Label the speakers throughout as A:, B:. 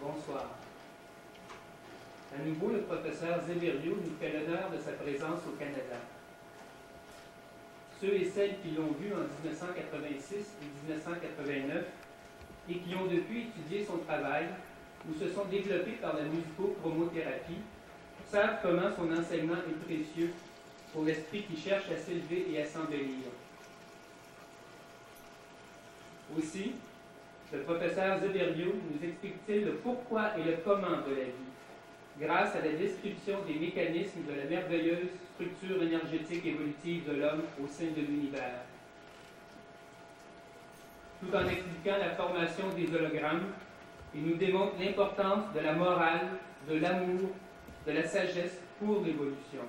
A: Bonsoir. À nouveau, le professeur Zeberio nous fait l'honneur de sa présence au Canada. Ceux et celles qui l'ont vu en 1986 et 1989 et qui ont depuis étudié son travail ou se sont développés par la musico-chromothérapie savent comment son enseignement est précieux pour l'esprit qui cherche à s'élever et à s'embellir. Aussi, le professeur Zeberio nous explique-t-il le pourquoi et le comment de la vie, grâce à la description des mécanismes de la merveilleuse structure énergétique évolutive de l'homme au sein de l'univers. Tout en expliquant la formation des hologrammes, il nous démontre l'importance de la morale, de l'amour, de la sagesse pour l'évolution.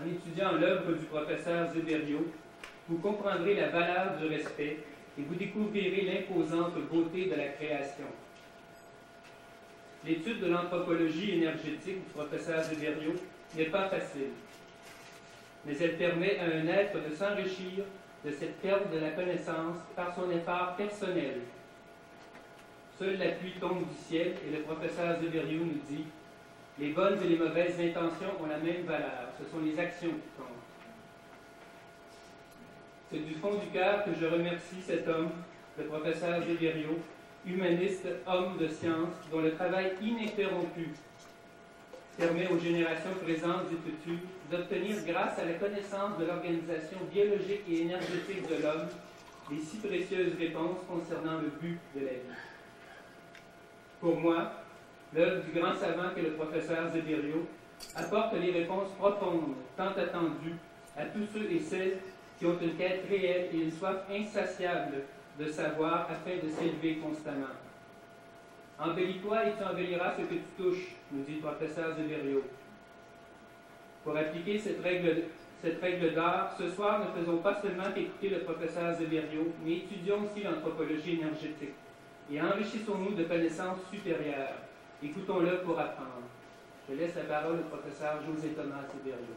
A: En étudiant l'œuvre du professeur Zeberio, vous comprendrez la valeur du respect et vous découvrirez l'imposante beauté de la création. L'étude de l'anthropologie énergétique du professeur Zeberio n'est pas facile, mais elle permet à un être de s'enrichir de cette perle de la connaissance par son effort personnel. Seule la pluie tombe du ciel et le professeur Zeberio nous dit « Les bonnes et les mauvaises intentions ont la même valeur, ce sont les actions qui comptent. » C'est du fond du cœur que je remercie cet homme, le professeur Zeberio, humaniste, homme de science, dont le travail ininterrompu permet aux générations présentes et futures d'obtenir, grâce à la connaissance de l'organisation biologique et énergétique de l'homme, les si précieuses réponses concernant le but de la vie. Pour moi, l'œuvre du grand savant qu'est le professeur Zeberio apporte les réponses profondes, tant attendues, à tous ceux et celles qui ont une quête réelle et une soif insatiable de savoir afin de s'élever constamment. Embellis-toi et tu embelliras ce que tu touches, nous dit le professeur Zeberio. Pour appliquer cette règle d'art, ce soir, ne faisons pas seulement écouter le professeur Zeberio, mais étudions aussi l'anthropologie énergétique et enrichissons-nous de connaissances supérieures. Écoutons-le pour apprendre. Je laisse la parole au professeur José Thomas Zeberio.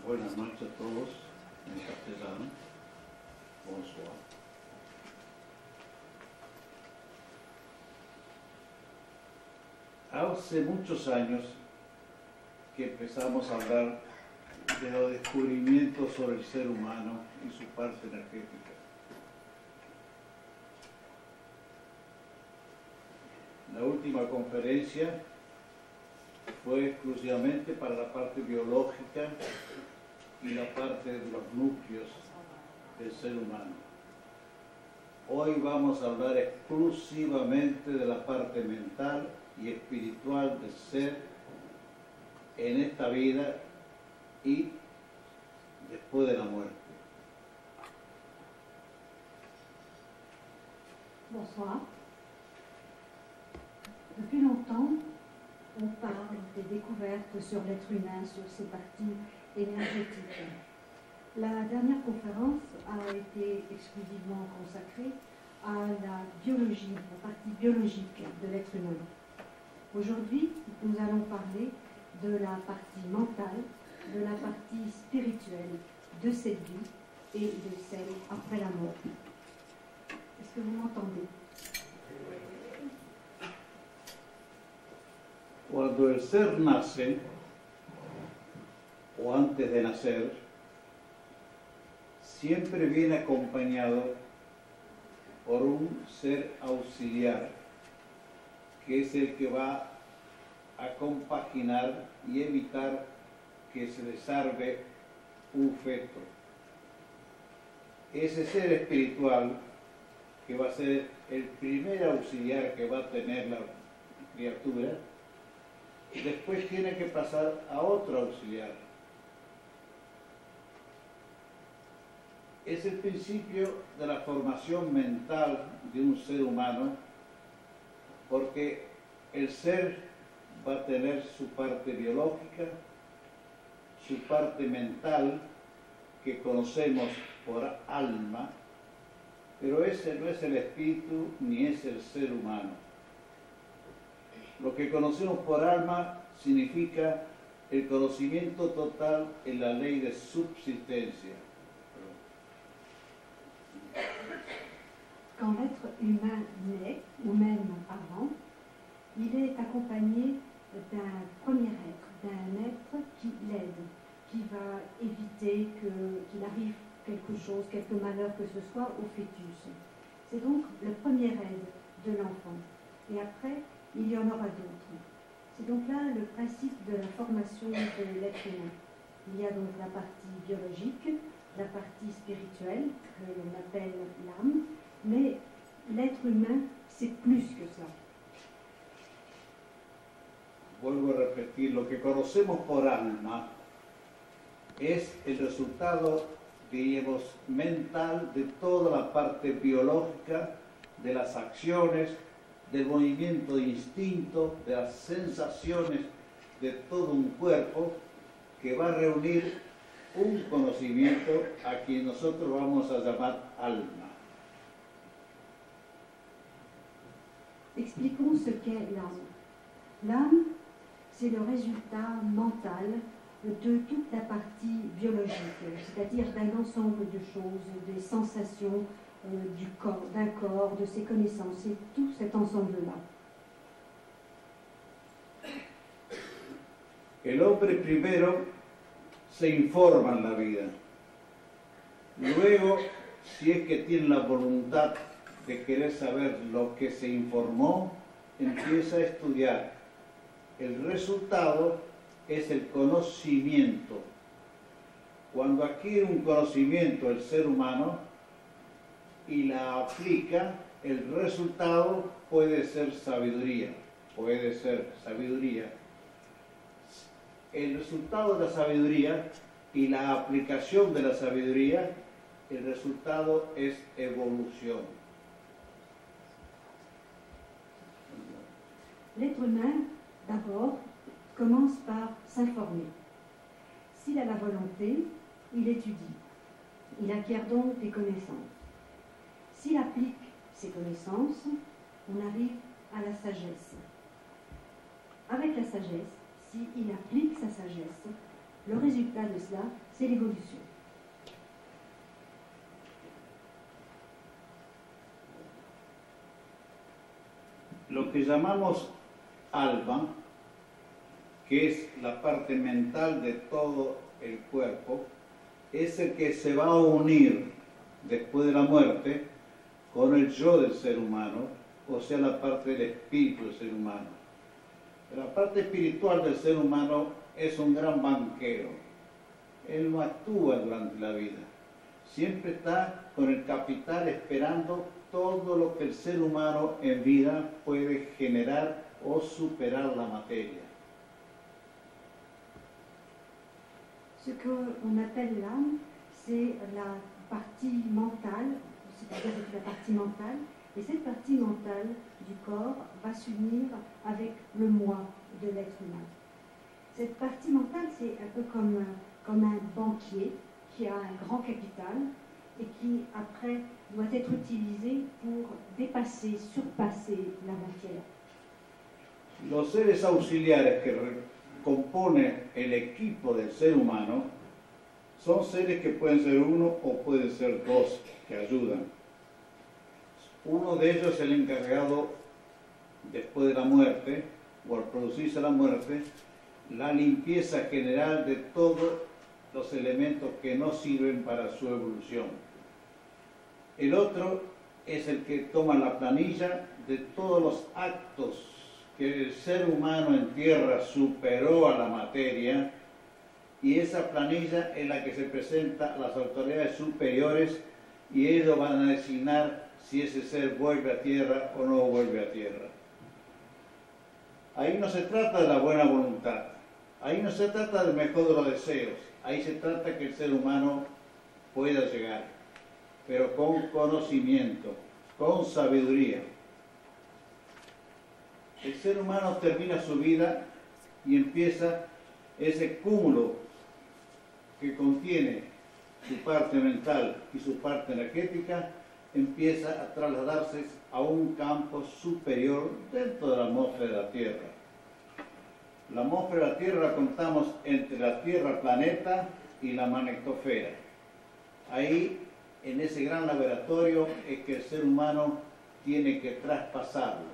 B: Buenas noches a todos en castellano. Bonsoir. Hace muchos años que empezamos a hablar de los descubrimientos sobre el ser humano y su parte energética. La última conferencia fue exclusivamente para la parte biológica y la parte de los núcleos del ser humano. Hoy vamos a hablar exclusivamente de la parte mental y espiritual del ser en esta vida y después de la muerte.
C: Bonsoir. Depuis longtemps, on parle des découvertes sur l'être humain, sur ses parties énergétiques. La dernière conférence a été exclusivement consacrée à la biologie, la partie biologique de l'être humain. Aujourd'hui, nous allons parler de la partie mentale, de la partie spirituelle de cette vie et de celle après la mort. Est-ce que vous m'entendez?
B: Cuando el ser nace, o antes de nacer, siempre viene acompañado por un ser auxiliar, que es el que va a compaginar y evitar que se desarme un feto. Ese ser espiritual, que va a ser el primer auxiliar que va a tener la criatura, después tiene que pasar a otro auxiliar. Es el principio de la formación mental de un ser humano, porque el ser va a tener su parte biológica, su parte mental que conocemos por alma, pero ese no es el espíritu ni es el ser humano. Lo que conocemos por alma significa el conocimiento total en la ley de subsistencia.
C: Quand l'être humain naît, ou même avant, il est accompagné d'un premier être, d'un être qui l'aide, qui va éviter qu'il arrive quelque chose, quelque malheur que ce soit au fœtus. C'est donc le premier aide de l'enfant. Et après, il y en aura d'autres. C'est donc là le principe de la formation de l'être humain. Il y a donc la partie biologique, la partie spirituelle, que l'on appelle l'âme, mais l'être humain, c'est plus que ça.
B: Vuelvo a repetir, lo que conocemos por alma es el resultado, diríamos, mental de toda la parte biológica, de las acciones, del movimiento de instinto, de las sensaciones de todo un cuerpo que va a reunir un conocimiento a quien nosotros vamos a llamar alma.
C: Expliquons ce qu'est l'âme. L'âme, c'est le résultat mental de toute la partie biologique, c'est-à-dire d'un ensemble de choses, des sensations du corps, d'un corps, de ses connaissances, et tout cet ensemble-là.
B: El hombre primero se informa en la vida. Luego, si es que tiene la voluntad de querer saber lo que se informó, empieza a estudiar. El resultado es el conocimiento. Cuando adquiere un conocimiento el ser humano y la aplica, el resultado puede ser sabiduría. Puede ser sabiduría. El resultado de la sabiduría y la aplicación de la sabiduría, el resultado es evolución.
C: L'être humain, d'abord, commence par s'informer. S'il a la volonté, il étudie. Il acquiert donc des connaissances. S'il applique ces connaissances, on arrive à la sagesse. Avec la sagesse, s'il applique sa sagesse, le résultat de cela, c'est l'évolution.
B: Lo que llamamos alma, que es la parte mental de todo el cuerpo, es el que se va a unir después de la muerte con el yo del ser humano, o sea, la parte del espíritu del ser humano. La parte espiritual del ser humano es un gran banquero. Él no actúa durante la vida. Siempre está con el capital esperando todo lo que el ser humano en vida puede generar o superar la materia.
C: Ce qu'on appelle l'âme, c'est la partie mentale, c'est-à-dire la partie mentale, et cette partie mentale du corps va s'unir avec le moi de l'être humain. Cette partie mentale, c'est un peu comme un banquier qui a un grand capital et qui, après, doit être utilisé pour dépasser, surpasser la matière.
B: Los seres auxiliares que componen el equipo del ser humano son seres que pueden ser uno o pueden ser dos que ayudan. Uno de ellos es el encargado, después de la muerte, o al producirse la muerte, la limpieza general de todos los elementos que no sirven para su evolución. El otro es el que toma la planilla de todos los actos que el ser humano en tierra superó a la materia, y esa planilla es la que se presenta a las autoridades superiores y ellos van a designar si ese ser vuelve a tierra o no vuelve a tierra. Ahí no se trata de la buena voluntad, ahí no se trata del mejor de los deseos, ahí se trata que el ser humano pueda llegar, pero con conocimiento, con sabiduría. El ser humano termina su vida y empieza ese cúmulo que contiene su parte mental y su parte energética, empieza a trasladarse a un campo superior dentro de la atmósfera de la Tierra. La atmósfera de la Tierra la contamos entre la Tierra planeta y la magnetosfera. Ahí, en ese gran laboratorio, es que el ser humano tiene que traspasarlo.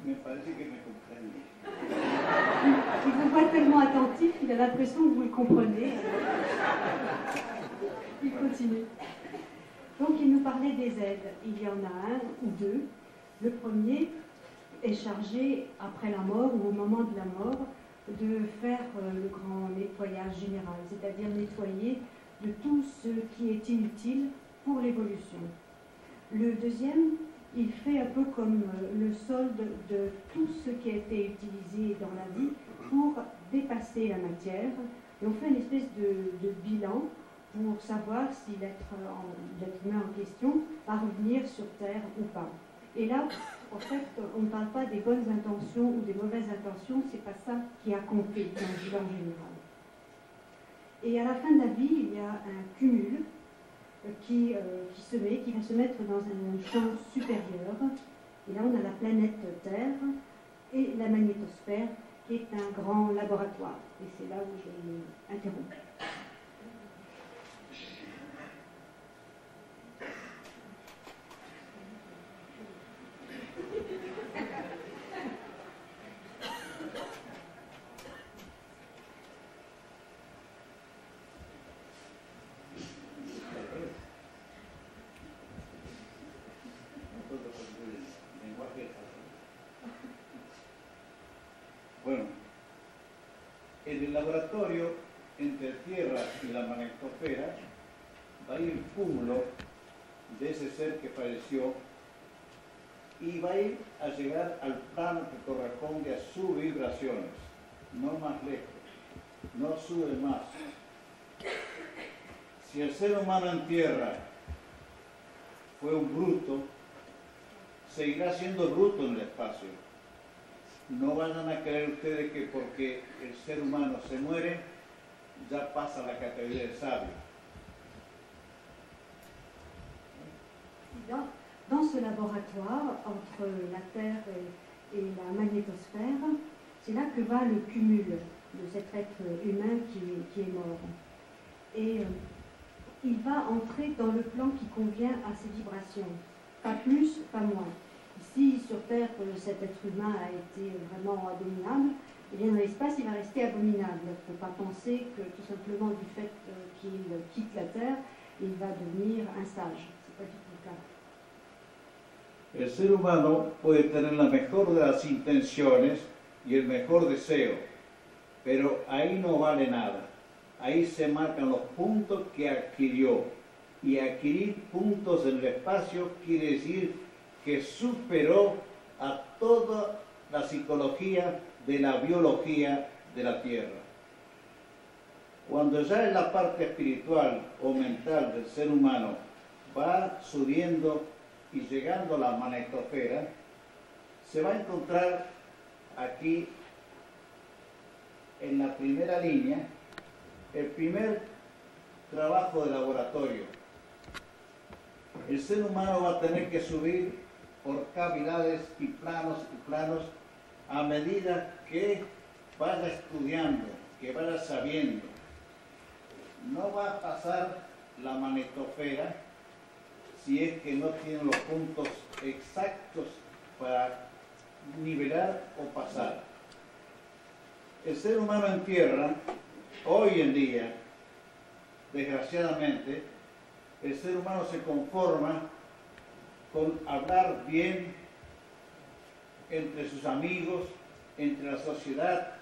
B: Me parece que me comprende.
C: Il vous voit tellement attentif, il a l'impression que vous le comprenez. Il continue. Donc il nous parlait des aides. Il y en a un ou deux. Le premier est chargé, après la mort ou au moment de la mort, de faire le grand nettoyage général, c'est-à-dire nettoyer de tout ce qui est inutile pour l'évolution. Le deuxième, il fait un peu comme le solde de tout ce qui a été utilisé dans la vie pour dépasser la matière. Et on fait une espèce de bilan pour savoir si l'être humain en question va revenir sur Terre ou pas. Et là, en fait, on ne parle pas des bonnes intentions ou des mauvaises intentions, c'est pas ça qui a compté dans le bilan général. Et à la fin de la vie, il y a un cumul qui va se mettre dans un champ supérieur. Et là, on a la planète Terre et la magnétosphère, qui est un grand laboratoire. Et c'est là où je vais interrompre.
B: Bueno, en el laboratorio entre Tierra y la magnetosfera va a ir el cúmulo de ese ser que falleció y va a ir a llegar al plano que corresponde a sus vibraciones, no más lejos, no sube más. Si el ser humano en Tierra fue un bruto, seguirá siendo bruto en el espacio. No vayan a creer ustedes que porque el ser humano se muere, ya pasa la categoría de sabio.
C: Dans ce laboratoire, entre la Terre et la magnétosphère, c'est là que va le cumul de cet être humain qui est mort. Et il va entrer dans le plan qui convient à ses vibrations. Pas plus, pas moins. Ici, sur Terre, cet être humain a été vraiment abominable, et bien dans l'espace, il va rester abominable. Il ne faut pas penser que tout simplement du fait qu'il quitte la Terre, il va devenir un sage. Ce n'est pas du tout le cas.
B: El ser humano puede tener la mejor de las intenciones y el mejor deseo, pero ahí no vale nada. Ahí se marcan los puntos que adquirió. Y adquirir puntos en el espacio quiere decir que superó a toda la psicología de la biología de la Tierra. Cuando ya en la parte espiritual o mental del ser humano va subiendo y llegando a la magnetosfera, se va a encontrar aquí en la primera línea el primer trabajo de laboratorio. El ser humano va a tener que subir por cavidades y planos a medida que vaya estudiando, que vaya sabiendo. No va a pasar la magnetosfera si es que no tiene los puntos exactos para nivelar o pasar. El ser humano en Tierra, hoy en día, desgraciadamente, el ser humano se conforma con hablar bien entre sus amigos, entre la sociedad,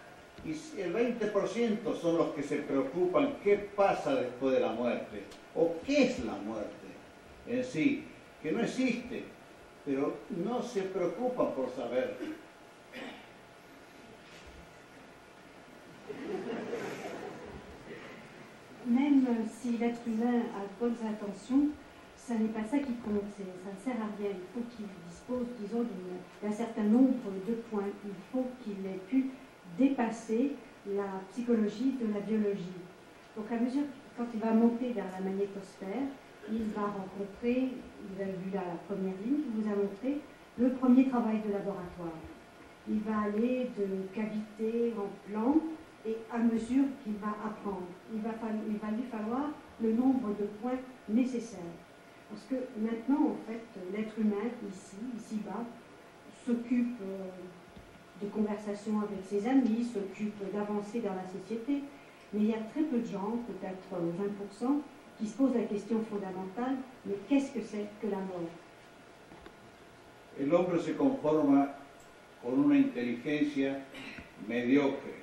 B: y el 20% son los que se preocupan qué pasa después de la muerte, o qué es la muerte en sí, que no existe, pero no se preocupan por saber.
C: même si l'être humain a de bonnes intentions, ça n'est pas ça qui compte, ça ne sert à rien. Il faut qu'il dispose, disons, d'un certain nombre de points. Il faut qu'il ait pu dépasser la psychologie de la biologie. Donc à mesure, quand il va monter vers la magnétosphère, il va rencontrer, vous avez vu là la première ligne qui vous a montré, le premier travail de laboratoire. Il va aller de cavité en plan, et à mesure qu'il va apprendre, il va lui falloir le nombre de points nécessaires. Parce que maintenant, en fait, l'être humain, ici-bas, s'occupe de conversation avec ses amis, s'occupe d'avancer dans la société, mais il y a très peu de gens, peut-être 20%, qui se posent la question fondamentale, mais qu'est-ce que c'est que la mort?
B: El hombre se conforma con una inteligencia mediocre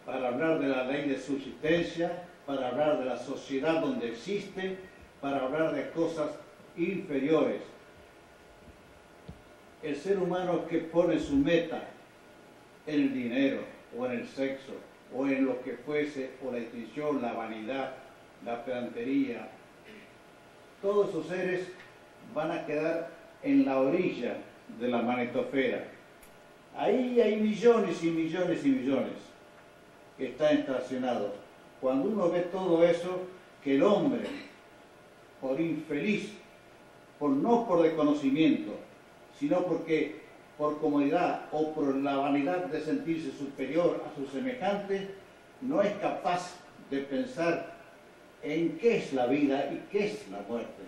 B: para hablar de la ley de subsistencia, para hablar de la sociedad donde existe, para hablar de cosas inferiores. El ser humano que pone su meta en el dinero, o en el sexo, o en lo que fuese, o la distinción, la vanidad, la pedantería, todos esos seres van a quedar en la orilla de la magnetosfera. Ahí hay millones y millones y millones que están estacionados. Cuando uno ve todo eso, que el hombre, por infeliz, no por desconocimiento, sino porque por comodidad o por la vanidad de sentirse superior a sus semejantes, no es capaz de pensar en qué es la vida y qué es la muerte.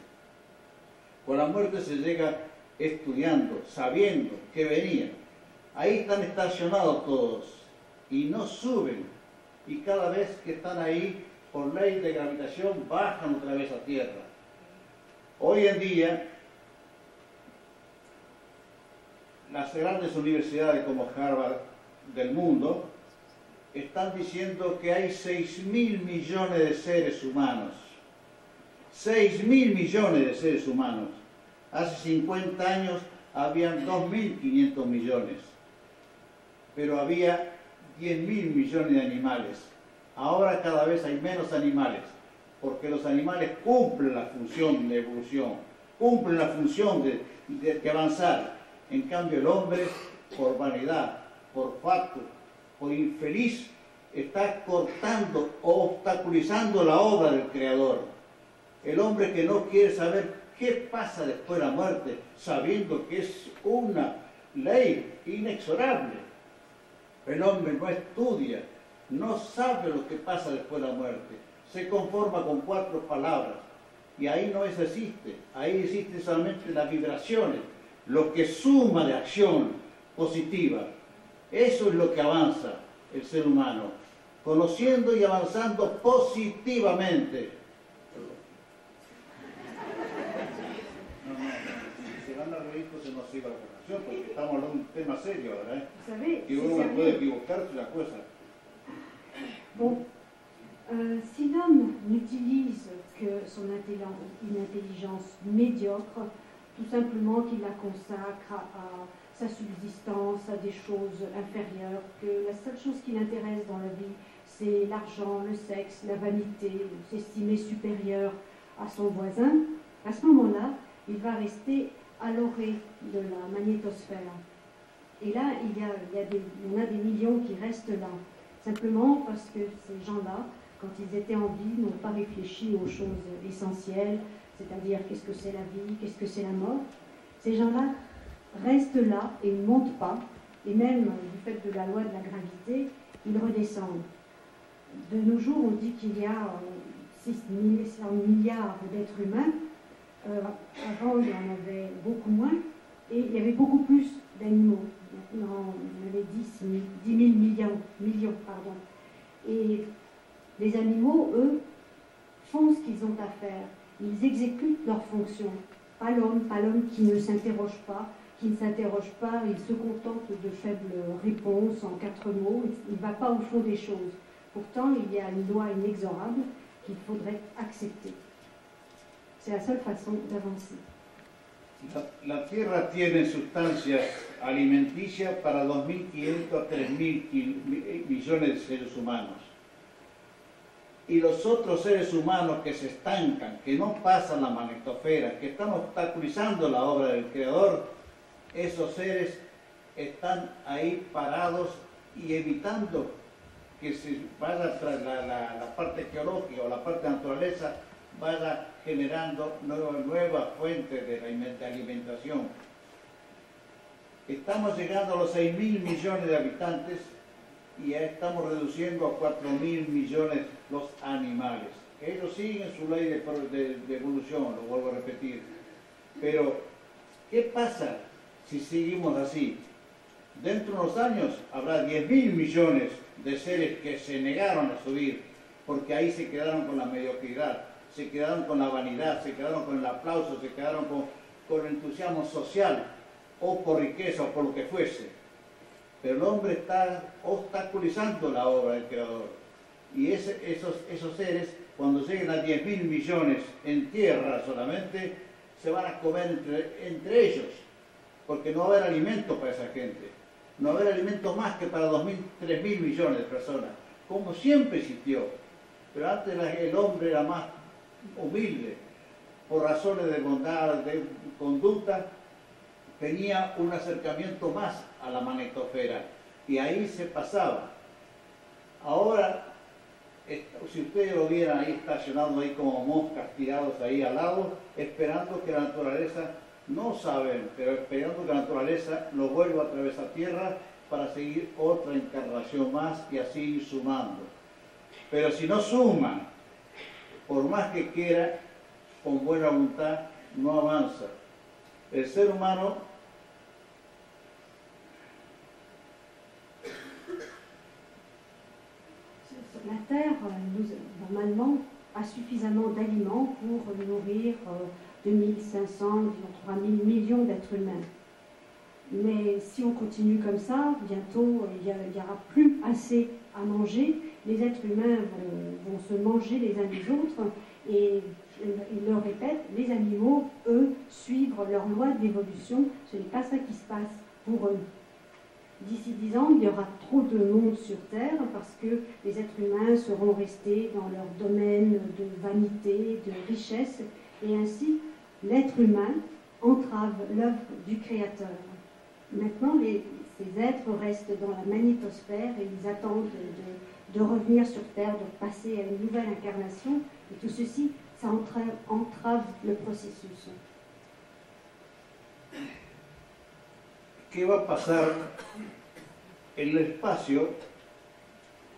B: Con la muerte se llega estudiando, sabiendo que venía. Ahí están estacionados todos y no suben. Y cada vez que están ahí, por ley de gravitación, bajan otra vez a tierra. Hoy en día, las grandes universidades como Harvard del mundo están diciendo que hay 6.000 millones de seres humanos. 6.000 millones de seres humanos. Hace 50 años habían 2.500 millones, pero había 10.000 millones de animales. Ahora cada vez hay menos animales, porque los animales cumplen la función de evolución, cumplen la función de avanzar. En cambio el hombre, por vanidad, por facto, por infeliz, está cortando o obstaculizando la obra del Creador. El hombre que no quiere saber qué pasa después de la muerte, sabiendo que es una ley inexorable. El hombre no estudia, no sabe lo que pasa después de la muerte. Se conforma con 4 palabras y ahí no existe. Ahí existen solamente las vibraciones, lo que suma de acción positiva. Eso es lo que avanza el ser humano, conociendo y avanzando positivamente. Si se van a reír, pues se nos iba la vocación, porque estamos hablando de un tema serio ahora, ¿eh? Y uno puede equivocarse la cosa.
C: Bon, si l'homme n'utilise que une intelligence médiocre, tout simplement qu'il la consacre à sa subsistance, à des choses inférieures, que la seule chose qui l'intéresse dans la vie, c'est l'argent, le sexe, la vanité, s'estimer supérieur à son voisin, à ce moment-là, il va rester à l'orée de la magnétosphère. Et là, il y en a des millions qui restent là, simplement parce que ces gens-là, quand ils étaient en vie, n'ont pas réfléchi aux choses essentielles, c'est-à-dire qu'est-ce que c'est la vie, qu'est-ce que c'est la mort. Ces gens-là restent là et ne montent pas, et même du fait de la loi de la gravité, ils redescendent. De nos jours, on dit qu'il y a 600 milliards d'êtres humains. Avant, il y en avait beaucoup moins, et il y avait beaucoup plus d'animaux. Maintenant, on avait 10 000 millions. Et les animaux, eux, font ce qu'ils ont à faire. Ils exécutent leurs fonctions. Pas l'homme qui ne s'interroge pas, il se contente de faibles réponses en 4 mots, il ne va pas au fond des choses. Pourtant, il y a une loi inexorable qu'il faudrait accepter. C'est la seule façon d'avancer.
B: La Tierra tiene sustancias alimenticias para 2.500 a 3.000 millones de seres humanos. y los otros seres humanos que se estancan, que no pasan la magnetosfera, que están obstaculizando la obra del Creador, esos seres están ahí parados y evitando que se vaya tras la parte geológica o la parte de naturaleza, vaya generando nuevas fuentes de alimentación. Estamos llegando a los 6.000 millones de habitantes y ya estamos reduciendo a 4.000 millones los animales. Ellos siguen su ley de evolución, lo vuelvo a repetir. Pero, ¿qué pasa si seguimos así? Dentro de unos años habrá 10.000 millones de seres que se negaron a subir, porque ahí se quedaron con la mediocridad, se quedaron con la vanidad, se quedaron con el aplauso, se quedaron con el entusiasmo social, o por riqueza, o por lo que fuese. Pero el hombre está obstaculizando la obra del Creador. Y esos seres, cuando lleguen a 10.000 millones en tierra solamente, se van a comer entre ellos, porque no va a haber alimento para esa gente. No va a haber alimento más que para 2.000, 3.000 millones de personas, como siempre existió. Pero antes el hombre era más humilde, por razones de bondad, de conducta, tenía un acercamiento más a la magnetosfera y ahí se pasaba. Ahora, si ustedes lo vieran ahí estacionados ahí como moscas tirados ahí al lado, esperando que la naturaleza, no saben, pero esperando que la naturaleza lo vuelva a través de la tierra para seguir otra encarnación más y así ir sumando. Pero si no suman, por más que quiera, con buena voluntad, no avanza. El ser humano
C: la Terre, normalement, a suffisamment d'aliments pour nourrir 2500, 3000 millions d'êtres humains. Mais si on continue comme ça, bientôt il n'y aura plus assez à manger. Les êtres humains vont se manger les uns les autres. Et il le répète, les animaux, eux, suivent leur loi d'évolution. Ce n'est pas ça qui se passe pour eux. D'ici 10 ans, il y aura trop de monde sur Terre parce que les êtres humains seront restés dans leur domaine de vanité, de richesse, et ainsi l'être humain entrave l'œuvre du Créateur. Maintenant, ces êtres restent dans la magnétosphère et ils attendent de revenir sur Terre, de passer à une nouvelle incarnation, et tout ceci, ça entrave le processus.
B: ¿Qué va a pasar? En el espacio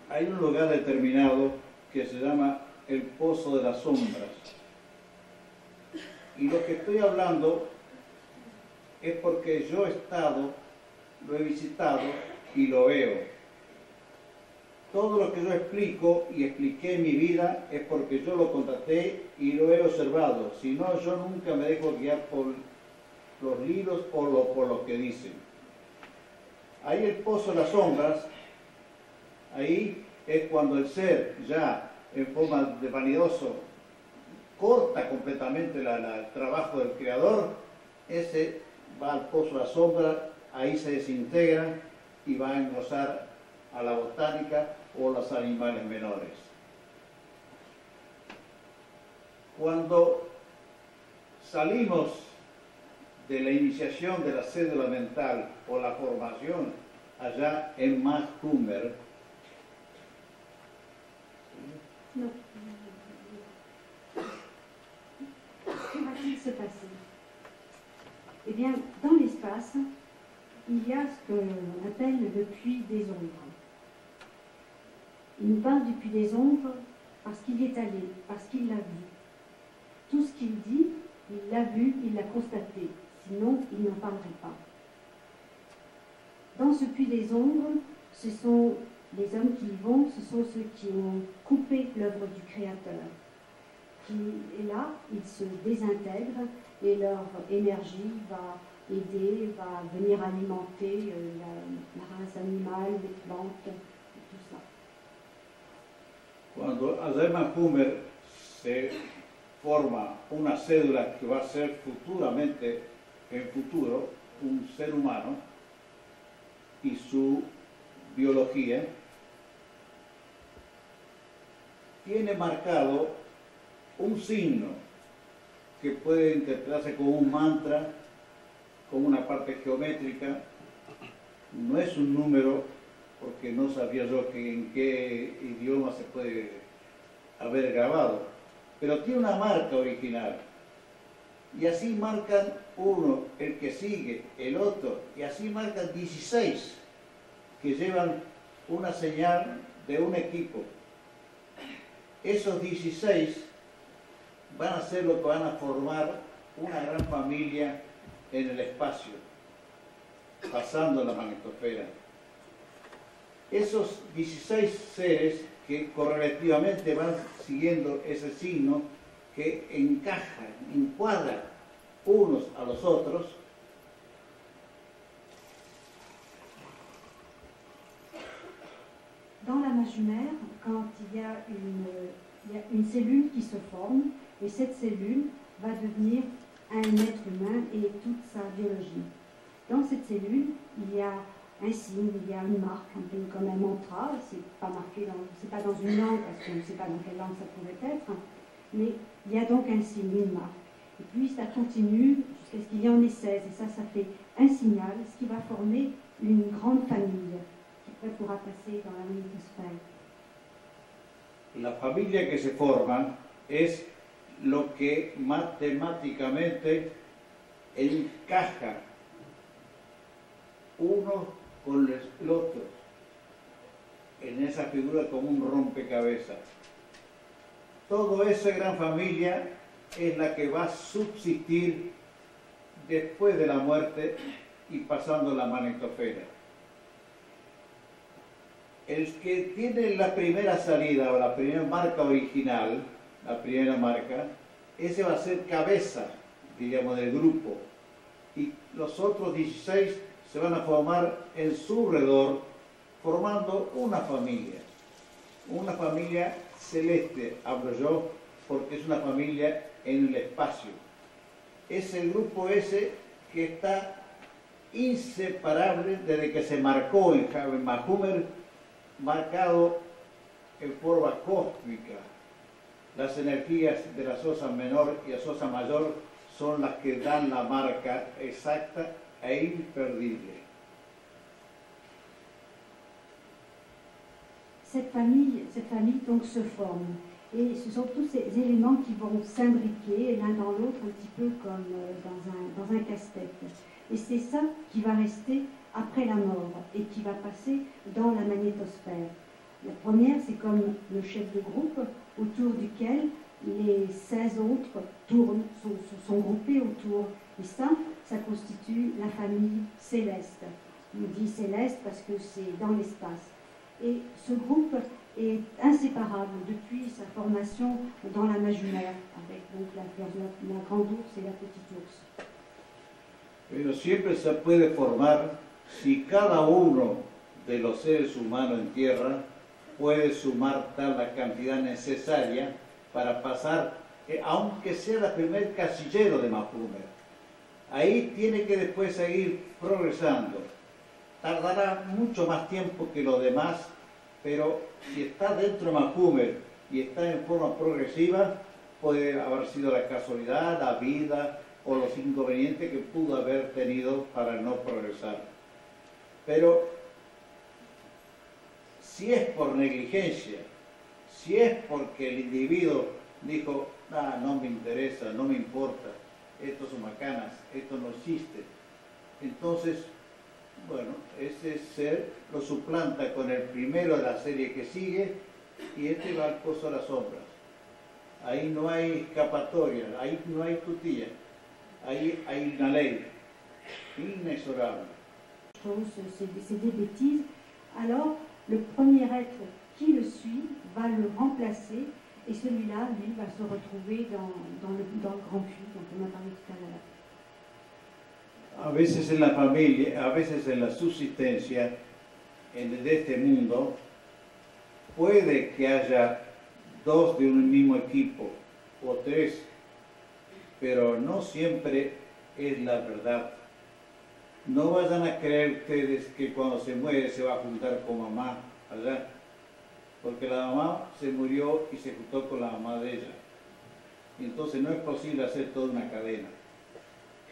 B: hay un lugar determinado que se llama el Pozo de las Sombras. Y lo que estoy hablando es porque yo he estado, lo he visitado y lo veo. Todo lo que yo explico y expliqué en mi vida es porque yo lo constaté y lo he observado. Si no, yo nunca me dejo guiar por los libros o por lo que dicen. Ahí el Pozo de las Sombras, ahí es cuando el ser ya en forma de vanidoso corta completamente el trabajo del Creador, ese va al Pozo de las Sombras, ahí se desintegra y va a engrosar a la botánica o los animales menores. Cuando salimos de la iniciación de la cédula mental o la formación allá en Mahummer,
C: Non. Que va-t-il se passer? Eh bien, dans l'espace, il y a ce qu'on appelle le puits des ombres. Il nous parle du puits des ombres parce qu'il y est allé, parce qu'il l'a vu. Tout ce qu'il dit, il l'a vu, il l'a constaté. Sinon, il n'en parlerait pas. Dans ce puits des ombres, ce sont les hommes qui y vont, ce sont ceux qui ont coupé l'œuvre du Créateur. Et là, ils se désintègrent et leur énergie va aider, va venir alimenter la race animale, les plantes, tout ça.
B: Cuando allá en Mahummer se forma una cédula que va a ser futuramente, en futuro, un ser humano y su biología, tiene marcado un signo que puede interpretarse como un mantra, como una parte geométrica. No es un número, porque no sabía yo en qué idioma se puede haber grabado, pero tiene una marca original. Y así marcan uno, el que sigue, el otro, y así marcan 16 que llevan una señal de un equipo. Esos 16 van a ser lo que van a formar una gran familia en el espacio, pasando la magnetosfera. Esos 16 seres que correlativamente van siguiendo ese signo, que encajan, encuadran unos a los otros,
C: dans la majumère, quand il y a une cellule qui se forme, et cette cellule va devenir un être humain et toute sa biologie. Dans cette cellule, il y a un signe, il y a une marque, un peu comme un mantra. C'est pas marqué c'est pas dans une langue parce qu'on ne sait pas dans quelle langue ça pourrait être, mais il y a donc un signe, une marque. Et puis ça continue jusqu'à ce qu'il y en ait 16, et ça fait un signal, ce qui va former une grande famille qui après pourra passer dans la magnétosphère.
B: La familia que se forma es lo que matemáticamente encaja uno con el otro en esa figura como un rompecabezas. Toda esa gran familia es la que va a subsistir después de la muerte y pasando la magnetosfera. El que tiene la primera salida o la primera marca original, la primera marca, ese va a ser cabeza, diríamos, del grupo. Y los otros 16 se van a formar en su alrededor, formando una familia celeste, hablo yo, porque es una familia en el espacio. Es el grupo ese que está inseparable desde que se marcó en Mahumer, marcado en forma cósmica. Las energías de la Sosa menor y la Sosa mayor son las que dan la marca exacta e imperdible.
C: Cette famille donc se forme, et ce sont tous ces éléments qui vont s'imbriquer l'un dans l'autre, un petit peu comme dans un casse-tête. Et c'est ça qui va rester après la mort et qui va passer dans la magnétosphère. La première, c'est comme le chef de groupe autour duquel les 16 autres sont groupés autour. Et ça constitue la famille céleste. On dit céleste parce que c'est dans l'espace. Et ce groupe est inséparable depuis sa formation dans la majumère, avec donc la grande ours et la petite ours.
B: Pero siempre se puede formar si cada uno de los seres humanos en tierra puede sumar tal la cantidad necesaria para pasar, aunque sea el primer casillero de Mahumer. Ahí tiene que después seguir progresando. Tardará mucho más tiempo que los demás, pero si está dentro de Mahumer y está en forma progresiva, puede haber sido la casualidad, la vida o los inconvenientes que pudo haber tenido para no progresar. Pero si es por negligencia, si es porque el individuo dijo, no me interesa, no me importa, estos son macanas, esto no existe, entonces, bueno, ese ser lo suplanta con el primero de la serie que sigue y este va al pozo de las sombras. Ahí no hay escapatoria, ahí no hay tutilla, ahí hay una ley inexorable.
C: C'est des bêtises. Alors, le premier être qui le suit va le remplacer, et celui-là, lui, va se retrouver dans le grand puits dont on a parlé tout à l'heure.
B: A veces en la familia, a veces en la subsistencia de este mundo, puede que haya dos de un mismo equipo o tres, pero no siempre es la verdad. No vayan a creer ustedes que cuando se muere se va a juntar con mamá allá. porque la mamá se murió y se juntó con la mamá de ella. Y entonces no es posible hacer toda una cadena.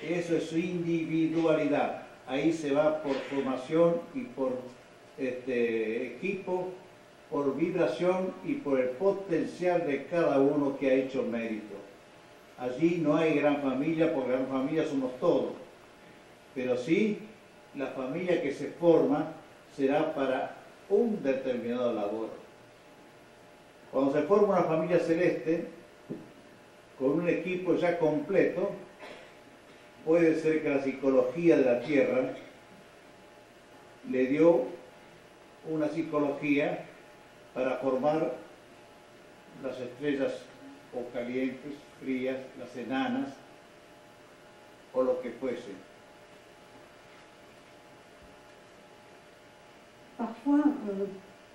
B: Eso es su individualidad. Ahí se va por formación y por equipo, por vibración y por el potencial de cada uno que ha hecho mérito. Allí no hay gran familia, porque gran familia somos todos. Pero sí, la familia que se forma será para un determinado labor. Cuando se forma una familia celeste, con un equipo ya completo, puede ser que la psicología de la Tierra le dio una psicología para formar las estrellas o calientes, frías, las enanas o lo que fuese.
C: Parfois,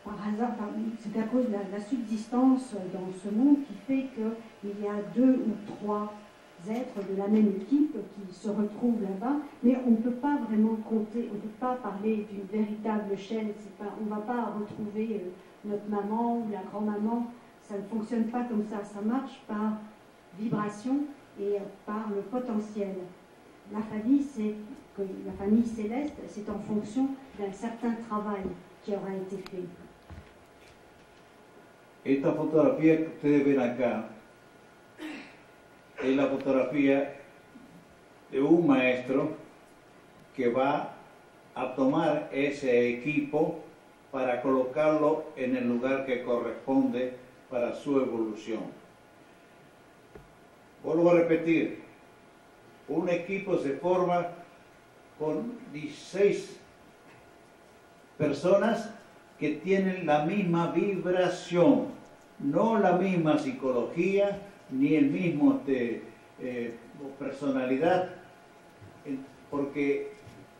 C: par hasard, c'est à cause de la subsistance dans ce monde qui fait qu'il y a 2 ou 3 êtres de la même équipe qui se retrouvent là-bas, mais on ne peut pas vraiment compter, on ne peut pas parler d'une véritable chaîne, on ne va pas retrouver notre maman ou la grand-maman, ça ne fonctionne pas comme ça marche par vibration et par le potentiel. La famille céleste, c'est en fonction d'un certain travail qui aura été fait.
B: Esta fotografía que ustedes ven acá es la fotografía de un maestro que va a tomar ese equipo para colocarlo en el lugar que corresponde para su evolución. Vuelvo a repetir, un equipo se forma con 16 personas que tienen la misma vibración, no la misma psicología, ni el mismo personalidad, porque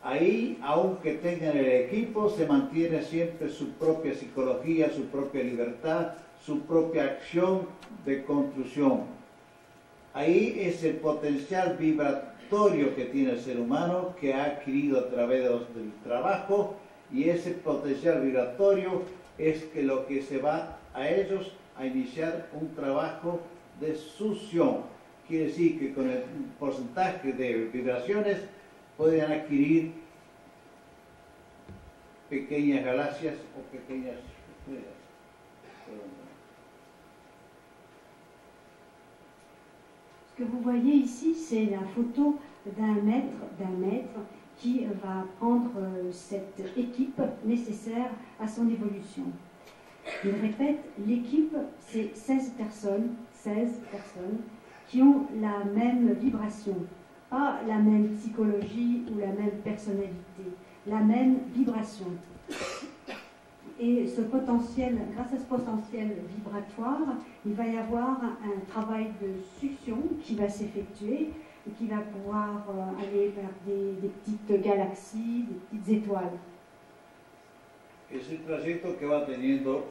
B: ahí, aunque tengan el equipo, se mantiene siempre su propia psicología, su propia libertad, su propia acción de construcción. Ahí es el potencial vibratorio que tiene el ser humano, que ha adquirido a través del trabajo, y ese potencial vibratorio es que lo que se va a ellos a iniciar un trabajo de succión. Quiere decir que con el porcentaje de vibraciones pueden adquirir pequeñas galaxias o pequeñas estrellas.
C: Ce que vous voyez ici, c'est la photo d'un maître qui va prendre cette équipe nécessaire à son évolution. Il répète, l'équipe, c'est 16 personnes qui ont la même vibration, pas la même psychologie ou la même personnalité, la même vibration. Et ce potentiel, grâce à ce potentiel vibratoire, il va y avoir un travail de succion qui va s'effectuer et qui va pouvoir aller vers des petites galaxies, des petites étoiles.
B: Es el trayecto que va teniendo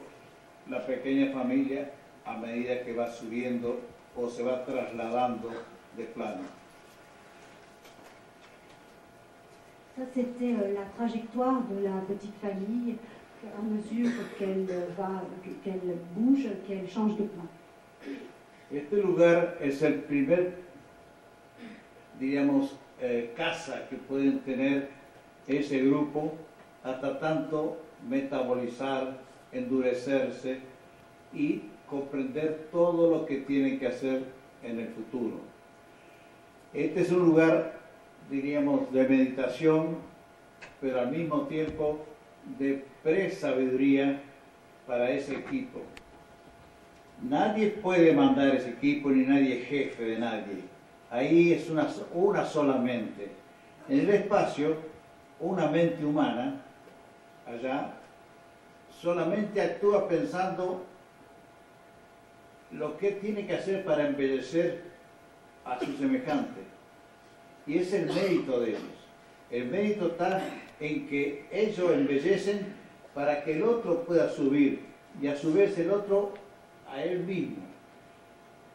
B: la pequeña familia a medida que va subiendo o se va trasladando de plano.
C: Ça, c'était la trajectoire de la petite famille à mesure qu'elle bouge, qu'elle change de plan.
B: Este lugar es el primer, diríamos, casa que pueden tener ese grupo hasta tanto metabolizar, endurecerse y comprender todo lo que tienen que hacer en el futuro. Este es un lugar, diríamos, de meditación, pero al mismo tiempo de presabiduría para ese equipo. Nadie puede mandar ese equipo, ni nadie es jefe de nadie. Ahí es una sola mente. En el espacio, una mente humana, allá, solamente actúa pensando lo que tiene que hacer para embellecer a su semejante. Y es el mérito de ellos. El mérito está en que ellos embellecen para que el otro pueda subir y a su vez el otro a él mismo.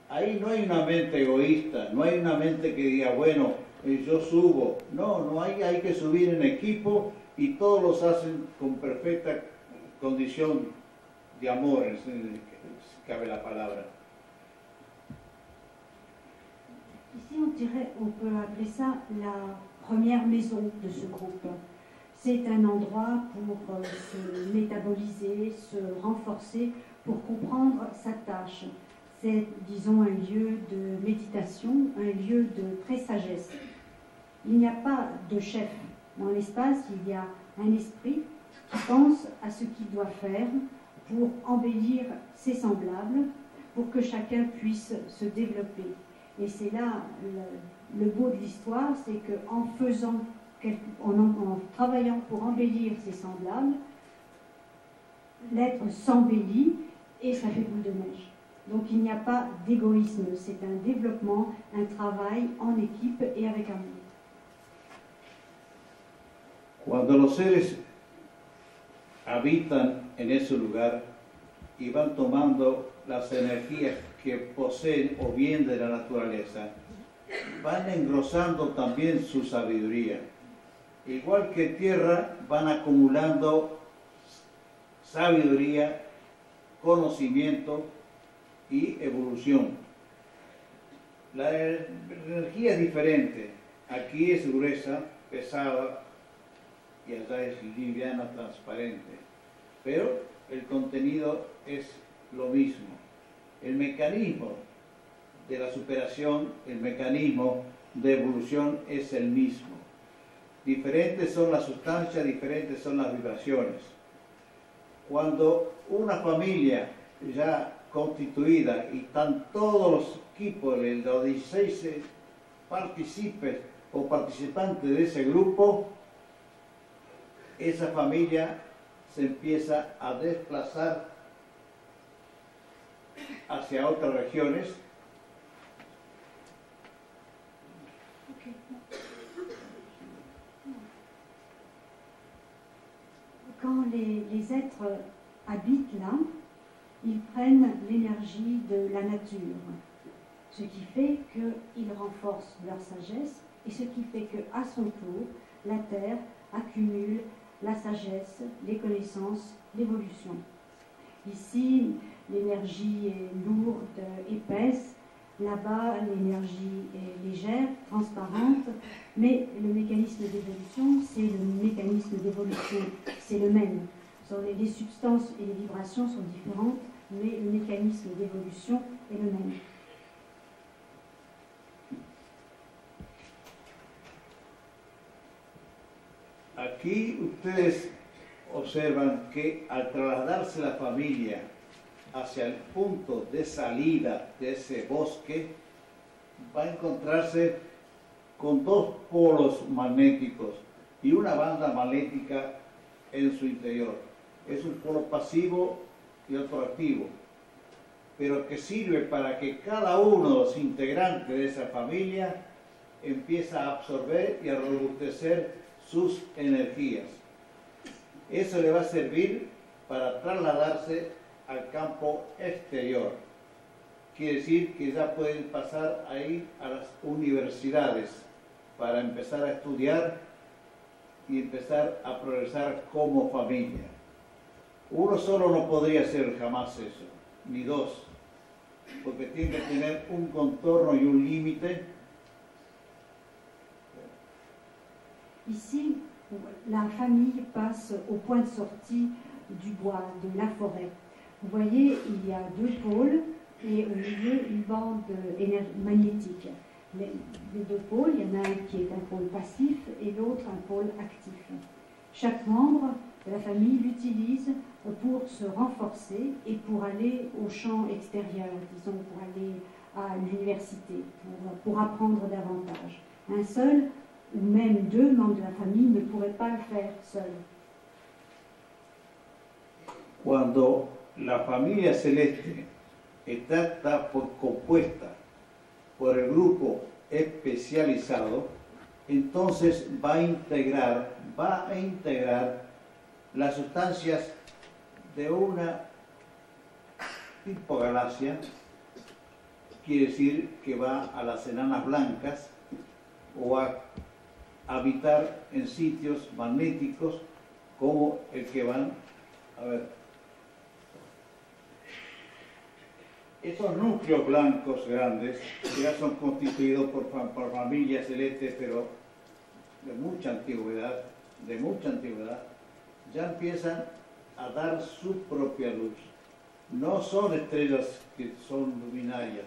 B: Ahí no hay una mente egoísta, no hay una mente que diga, bueno, yo subo. No hay que subir en equipo y todos los hacen con perfecta condición de amor, si cabe la palabra.
C: Ici, on peut appeler ça la première maison de ce groupe. C'est un endroit pour se métaboliser, se renforcer, pour comprendre sa tâche. C'est, disons, un lieu de méditation, un lieu de pré-sagesse. Il n'y a pas de chef. Dans l'espace, il y a un esprit qui pense à ce qu'il doit faire pour embellir ses semblables, pour que chacun puisse se développer. Et c'est là le beau de l'histoire, c'est qu'en en travaillant pour embellir ses semblables, l'être s'embellit et ça fait boule de neige. Donc il n'y a pas d'égoïsme, c'est un développement, un travail en équipe et avec amour.
B: Cuando los seres habitan en ese lugar y van tomando las energías que poseen o bien de la naturaleza, van engrosando también su sabiduría. Igual que tierra, van acumulando sabiduría, conocimiento y evolución. La energía es diferente. Aquí es gruesa, pesada, y allá es liviana, transparente. Pero el contenido es lo mismo. El mecanismo de la superación, el mecanismo de evolución es el mismo. Diferentes son las sustancias, diferentes son las vibraciones. Cuando una familia ya constituida y están todos los equipos, los 16 partícipes o participantes de ese grupo, esa familia se empieza a desplazar hacia otras regiones.
C: Quand les êtres habitent là, ils prennent l'énergie de la nature, ce qui fait qu'ils renforcent leur sagesse et ce qui fait qu'à son tour, la Terre accumule la sagesse, les connaissances, l'évolution. Ici, l'énergie est lourde, épaisse. Là-bas, l'énergie est légère, transparente. Mais le mécanisme d'évolution, c'est le mécanisme d'évolution. C'est le même. Les substances et les vibrations sont différentes, mais le mécanisme d'évolution est le même.
B: Aquí ustedes observan que al trasladarse la familia hacia el punto de salida de ese bosque, va a encontrarse con dos polos magnéticos y una banda magnética en su interior. Es un polo pasivo y otro activo, pero que sirve para que cada uno de los integrantes de esa familia empiece a absorber y a robustecer sus energías. Eso le va a servir para trasladarse al campo exterior. Quiere decir que ya pueden pasar ahí a las universidades para empezar a estudiar y empezar a progresar como familia. Uno solo no podría hacer jamás eso, ni dos, porque tiene que tener un contorno y un límite.
C: Ici, la famille passe au point de sortie du bois, de la forêt. Vous voyez, il y a deux pôles et au milieu une bande magnétique. Les deux pôles, il y en a un qui est un pôle passif et l'autre un pôle actif. Chaque membre de la famille l'utilise pour se renforcer et pour aller au champ extérieur, disons, pour aller à l'université, pour apprendre davantage. Un seul ou même deux membres de la famille ne pourraient pas le faire seuls.
B: Cuando la familia celeste está compuesta por el grupo especializado, entonces va a integrar las sustancias de una tipo galaxia, quiere decir que va a las enanas blancas o a habitar en sitios magnéticos como el que van a ver. Esos núcleos blancos grandes, que ya son constituidos por familias celestes, pero de mucha antigüedad, ya empiezan a dar su propia luz. No son estrellas que son luminarias,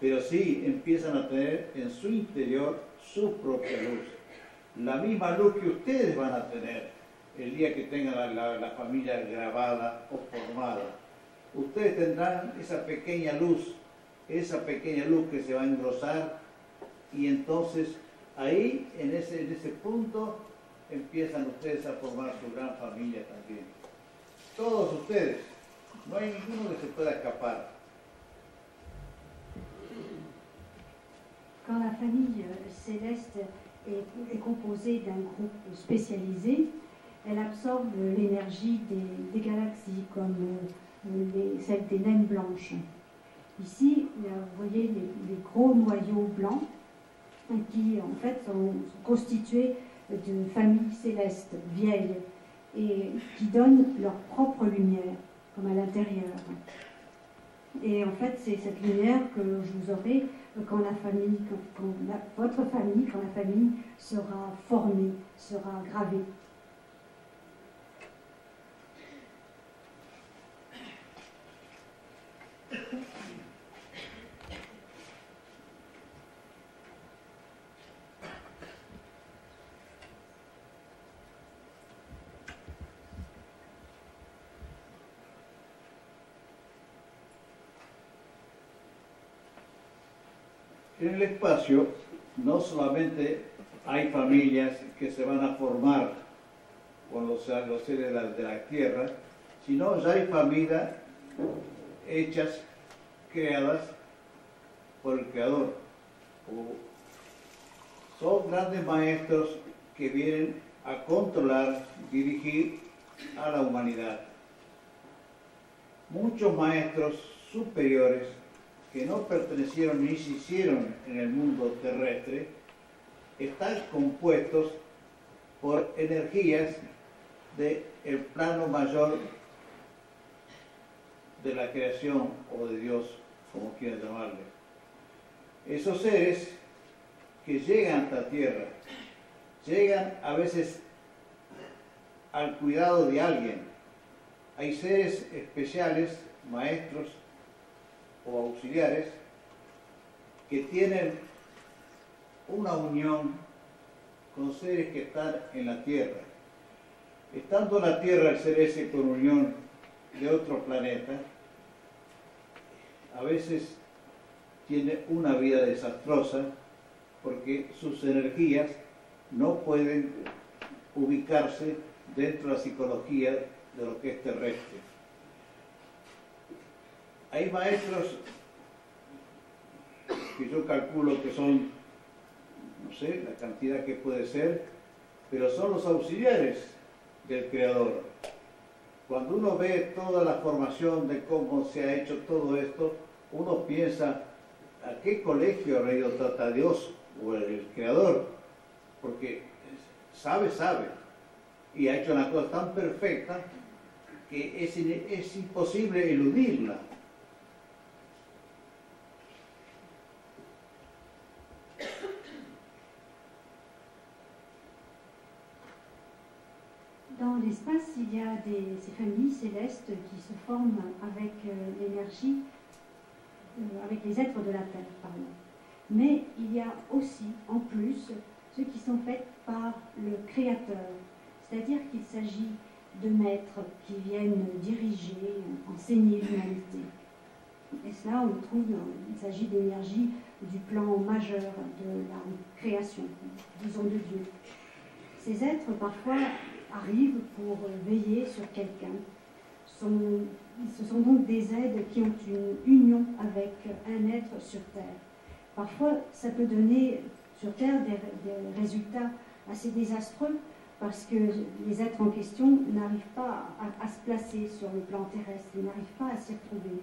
B: pero sí empiezan a tener en su interior su propia luz. La misma luz que ustedes van a tener el día que tengan la familia grabada o formada. Ustedes tendrán esa pequeña luz que se va a engrosar, y entonces ahí, en ese punto, empiezan ustedes a formar su gran familia también. Todos ustedes, no hay ninguno que se pueda escapar.
C: Quand la famille céleste est composée d'un groupe spécialisé, elle absorbe l'énergie des galaxies, comme celle des naines blanches. Ici, vous voyez les gros noyaux blancs qui, en fait, sont constitués de familles célestes vieilles et qui donnent leur propre lumière, comme à l'intérieur. Et en fait, c'est cette lumière que je vous aurai quand la famille sera formée, sera gravée.
B: En el espacio no solamente hay familias que se van a formar con los seres de la Tierra, sino ya hay familias hechas, creadas por el Creador. Son grandes maestros que vienen a controlar, dirigir a la humanidad. Muchos maestros superiores que no pertenecieron ni se hicieron en el mundo terrestre, están compuestos por energías del plano mayor de la creación o de Dios, como quieran llamarle. Esos seres que llegan a la tierra, llegan a veces al cuidado de alguien. Hay seres especiales, maestros o auxiliares, que tienen una unión con seres que están en la Tierra. Estando en la Tierra el ser ese con unión de otro planeta, a veces tiene una vida desastrosa porque sus energías no pueden ubicarse dentro de la psicología de lo que es terrestre. Hay maestros que yo calculo que son, no sé, la cantidad que puede ser, pero son los auxiliares del Creador. Cuando uno ve toda la formación de cómo se ha hecho todo esto, uno piensa, ¿a qué colegio habrá ido Tata Dios o el Creador? Porque sabe, y ha hecho una cosa tan perfecta que es imposible eludirla.
C: Dans l'espace, il y a ces familles célestes qui se forment avec l'énergie, avec les êtres de la Terre, pardon. Mais il y a aussi, en plus, ceux qui sont faits par le Créateur. C'est-à-dire qu'il s'agit de maîtres qui viennent diriger, enseigner l'humanité. Et cela, on le trouve, il s'agit d'énergie du plan majeur de la création, disons de Dieu. Ces êtres, parfois, arrivent pour veiller sur quelqu'un. Ce sont donc des aides qui ont une union avec un être sur Terre. Parfois, ça peut donner sur Terre des résultats assez désastreux parce que les êtres en question n'arrivent pas à se placer sur le plan terrestre, ils n'arrivent pas à s'y retrouver.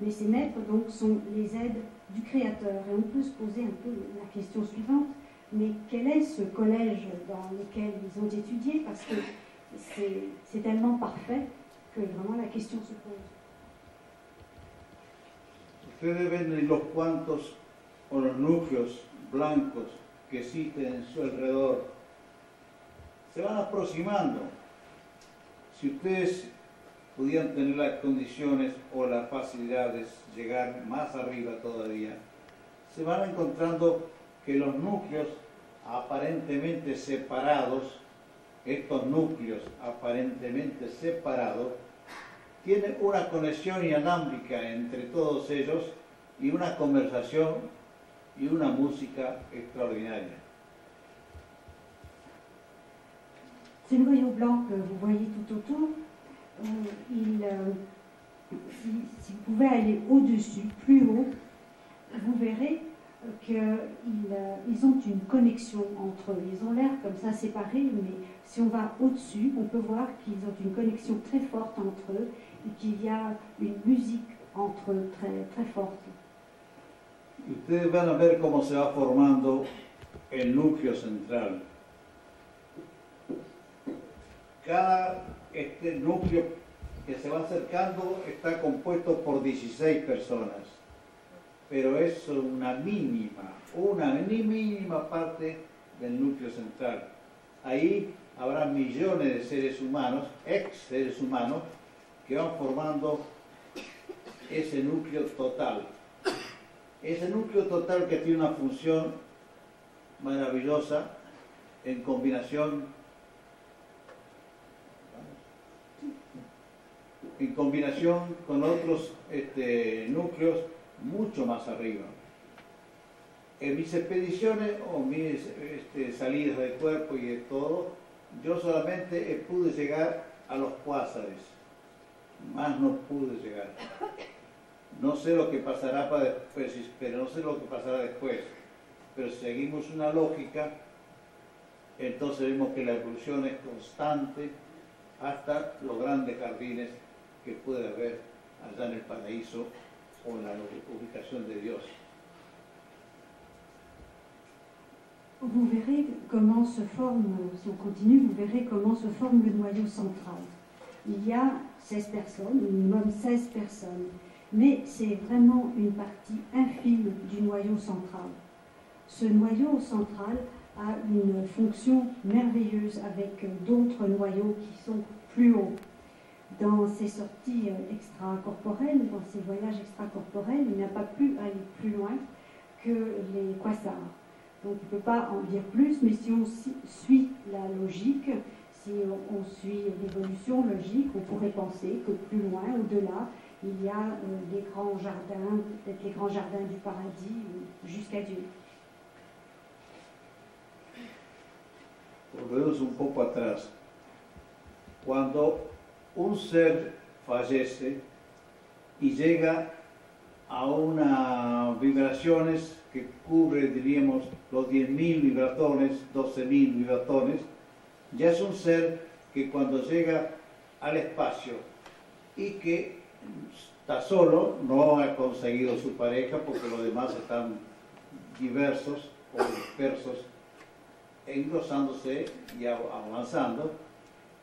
C: Mais ces maîtres, donc, sont les aides du Créateur. Et on peut se poser un peu la question suivante. Mais quel est ce collège dans lequel ils ont étudié? Parce que c'est tellement parfait que vraiment la question se pose.
B: Ustedes ven los cuantos o los núcleos blancos que existen en su alrededor. Se van aproximando. Si ustedes pudieran tener las condiciones o las facilidades de llegar más arriba todavía, se van encontrando que los núcleos aparentemente separados, estos núcleos aparentemente separados, tienen una conexión inalámbrica entre todos ellos y una conversación y una música extraordinaria.
C: Ces noyaux blancs que vous voyez tout autour, si vous pouvez aller au-dessus, plus haut, vous verrez qu'ils ont une connexion entre eux. Ils ont l'air comme ça séparés, mais si on va au-dessus, on peut voir qu'ils ont une connexion très forte entre eux et qu'il y a une musique entre eux très, très forte.
B: Ustedes van a ver cómo se va formando el núcleo central. Cada núcleo que se va acercando está compuesto por 16 personas, pero es una mínima parte del núcleo central. Ahí habrá millones de seres humanos, ex seres humanos, que van formando ese núcleo total. Ese núcleo total que tiene una función maravillosa en combinación con otros núcleos mucho más arriba. En mis expediciones o mis salidas del cuerpo y de todo, yo solamente pude llegar a los cuásares, más no pude llegar. No sé lo que pasará para después, pero no sé lo que pasará después. Pero si seguimos una lógica, entonces vemos que la evolución es constante hasta los grandes jardines que puede haber allá en el paraíso o en la ubicación de Dios.
C: Vous verrez comment se forme, si on continue, vous verrez comment se forme le noyau central. Il y a 16 personnes, au minimum 16 personnes, mais c'est vraiment une partie infime du noyau central. Ce noyau central a une fonction merveilleuse avec d'autres noyaux qui sont plus hauts. Dans ces sorties extracorporelles, dans ces voyages extracorporels, il n'a pas pu aller plus loin que les quasars. Donc on ne peut pas en dire plus, mais si on suit la logique, si on suit l'évolution logique, on pourrait penser que plus loin, au-delà, il y a des grands jardins, peut-être les grands jardins du paradis, jusqu'à Dieu.
B: Volvemos un poco atrás. Cuando un ser fallece y llega a unas vibraciones que cubre, diríamos, los 10.000 vibratones, 12.000 vibratones, ya es un ser que cuando llega al espacio y que está solo, no ha conseguido su pareja porque los demás están diversos o dispersos, engrosándose y avanzando,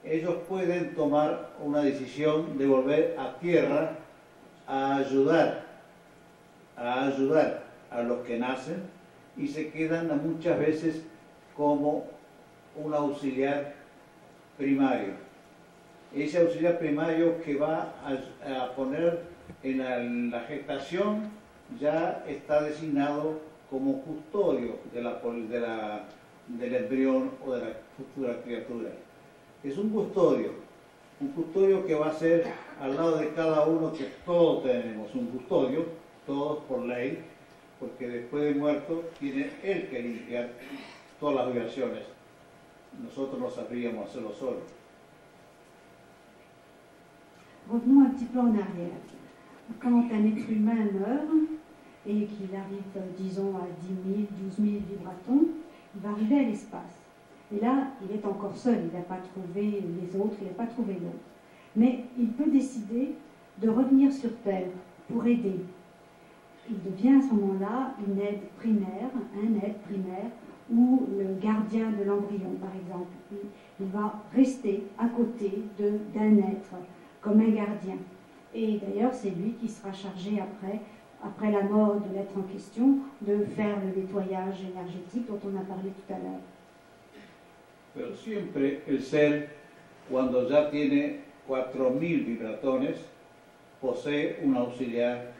B: ellos pueden tomar una decisión de volver a tierra a ayudar a los que nacen y se quedan muchas veces como un auxiliar primario. Ese auxiliar primario que va a poner en la gestación ya está designado como custodio del embrión o de la futura criatura. Es un custodio que va a ser al lado de cada uno, que todos tenemos un custodio, todos por ley, porque después de muerto tiene él que limpiar todas las vibraciones. Nosotros no sabríamos hacerlo solos.
C: Revenons un petit peu en arrière. Quand un être humain meurt et qu'il arrive, disons, à 10 000, 12 000 vibratons, il va arriver à l'espace. Et là, il est encore seul, il n'a pas trouvé les autres, il n'a pas trouvé l'autre. Mais il peut décider de revenir sur Terre pour aider. Il devient à ce moment-là une aide primaire, un aide primaire, ou le gardien de l'embryon, par exemple. Il va rester à côté d'un être, comme un gardien. Et d'ailleurs, c'est lui qui sera chargé après après la mort de l'être en question, de faire le nettoyage énergétique dont on a parlé tout à l'heure.
B: Pero siempre el ser, cuando ya tiene 4000 vibratones, posee un auxiliar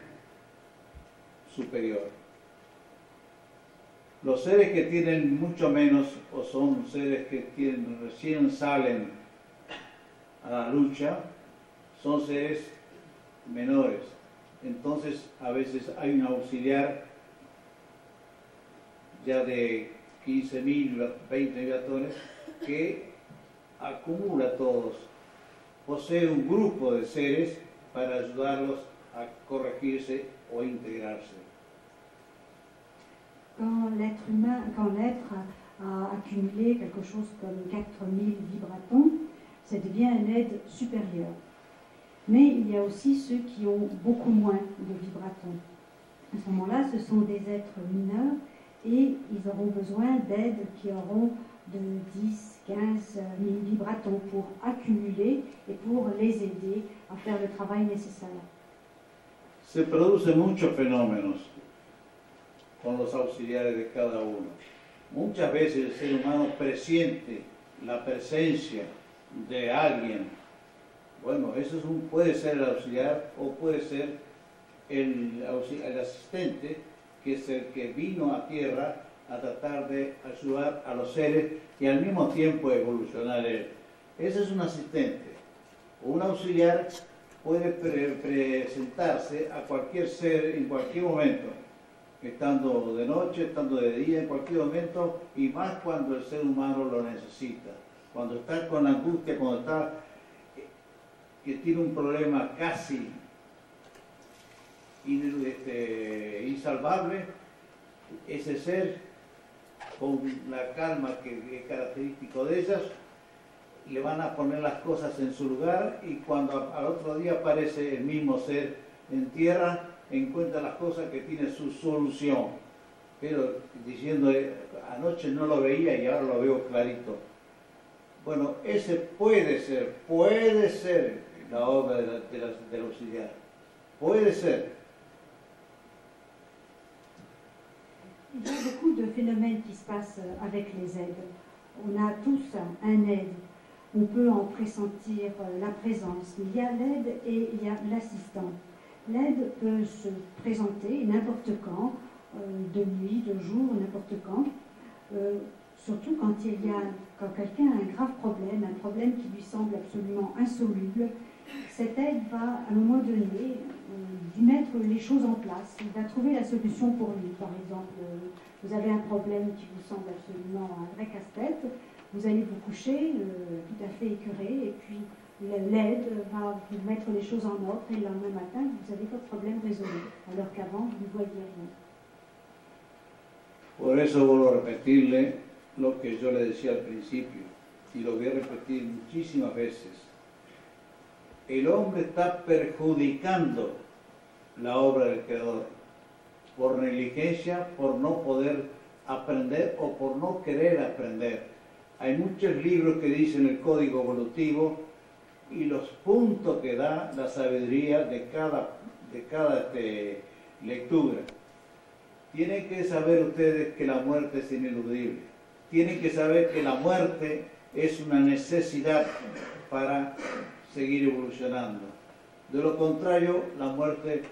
B: superior. Los seres que tienen mucho menos o son seres que recién salen a la lucha, son seres menores. Entonces a veces hay un auxiliar ya de 15.000, 20 vibratones que acumula todos. Posee un grupo de seres para ayudarlos a corregirse o integrarse.
C: Quand l'être a accumulé quelque chose comme 4000 vibratons, ça devient une aide supérieure. Mais il y a aussi ceux qui ont beaucoup moins de vibratons. À ce moment-là, ce sont des êtres mineurs et ils auront besoin d'aides qui auront de 10, 15 000 vibratons pour accumuler et pour les aider a faire le travail nécessaire.
B: Se producen muchos fenómenos con los auxiliares de cada uno. Muchas veces el ser humano presiente la presencia de alguien. Bueno, eso puede ser el auxiliar o puede ser el asistente, que es el que vino a tierra a tratar de ayudar a los seres y al mismo tiempo evolucionar él. Ese es un asistente. Un auxiliar puede presentarse a cualquier ser en cualquier momento, estando de noche, estando de día, en cualquier momento, y más cuando el ser humano lo necesita. Cuando está con angustia, cuando está que tiene un problema casi insalvable, ese ser, con la calma que es característico de ellas, le van a poner las cosas en su lugar, y cuando al otro día aparece el mismo ser en tierra, encuentra las cosas que tiene su solución. Pero diciendo, anoche no lo veía y ahora lo veo clarito. Bueno, ese puede ser la obra del auxiliar. Puede ser.
C: Il y a beaucoup de phénomènes qui se passent avec les aides. On a tous un aide. On peut en pressentir la présence. Il y a l'aide et il y a l'assistant. L'aide peut se présenter n'importe quand, de nuit, de jour, n'importe quand. Surtout quand quelqu'un a un grave problème, un problème qui lui semble absolument insoluble. Cette aide va, à un moment donné, lui mettre les choses en place. Il va trouver la solution pour lui. Par exemple, vous avez un problème qui vous semble absolument un vrai casse-tête. Vous allez vous coucher tout à fait écœuré, et puis l'aide va vous mettre les choses en ordre, et le lendemain matin, vous avez votre problème résolu, alors qu'avant, vous ne voyiez rien.
B: Por eso vuelvo a repetirle lo que yo le decía al principio, y lo voy a repetir muchísimas veces. El hombre está perjudicando la obra del Creador por negligencia, por no poder aprender o por no querer aprender. Hay muchos libros que dicen el código evolutivo y los puntos que da la sabiduría de cada lectura. Tienen que saber ustedes que la muerte es ineludible. Tienen que saber que la muerte es una necesidad para seguir evolucionando. De lo contrario, la muerte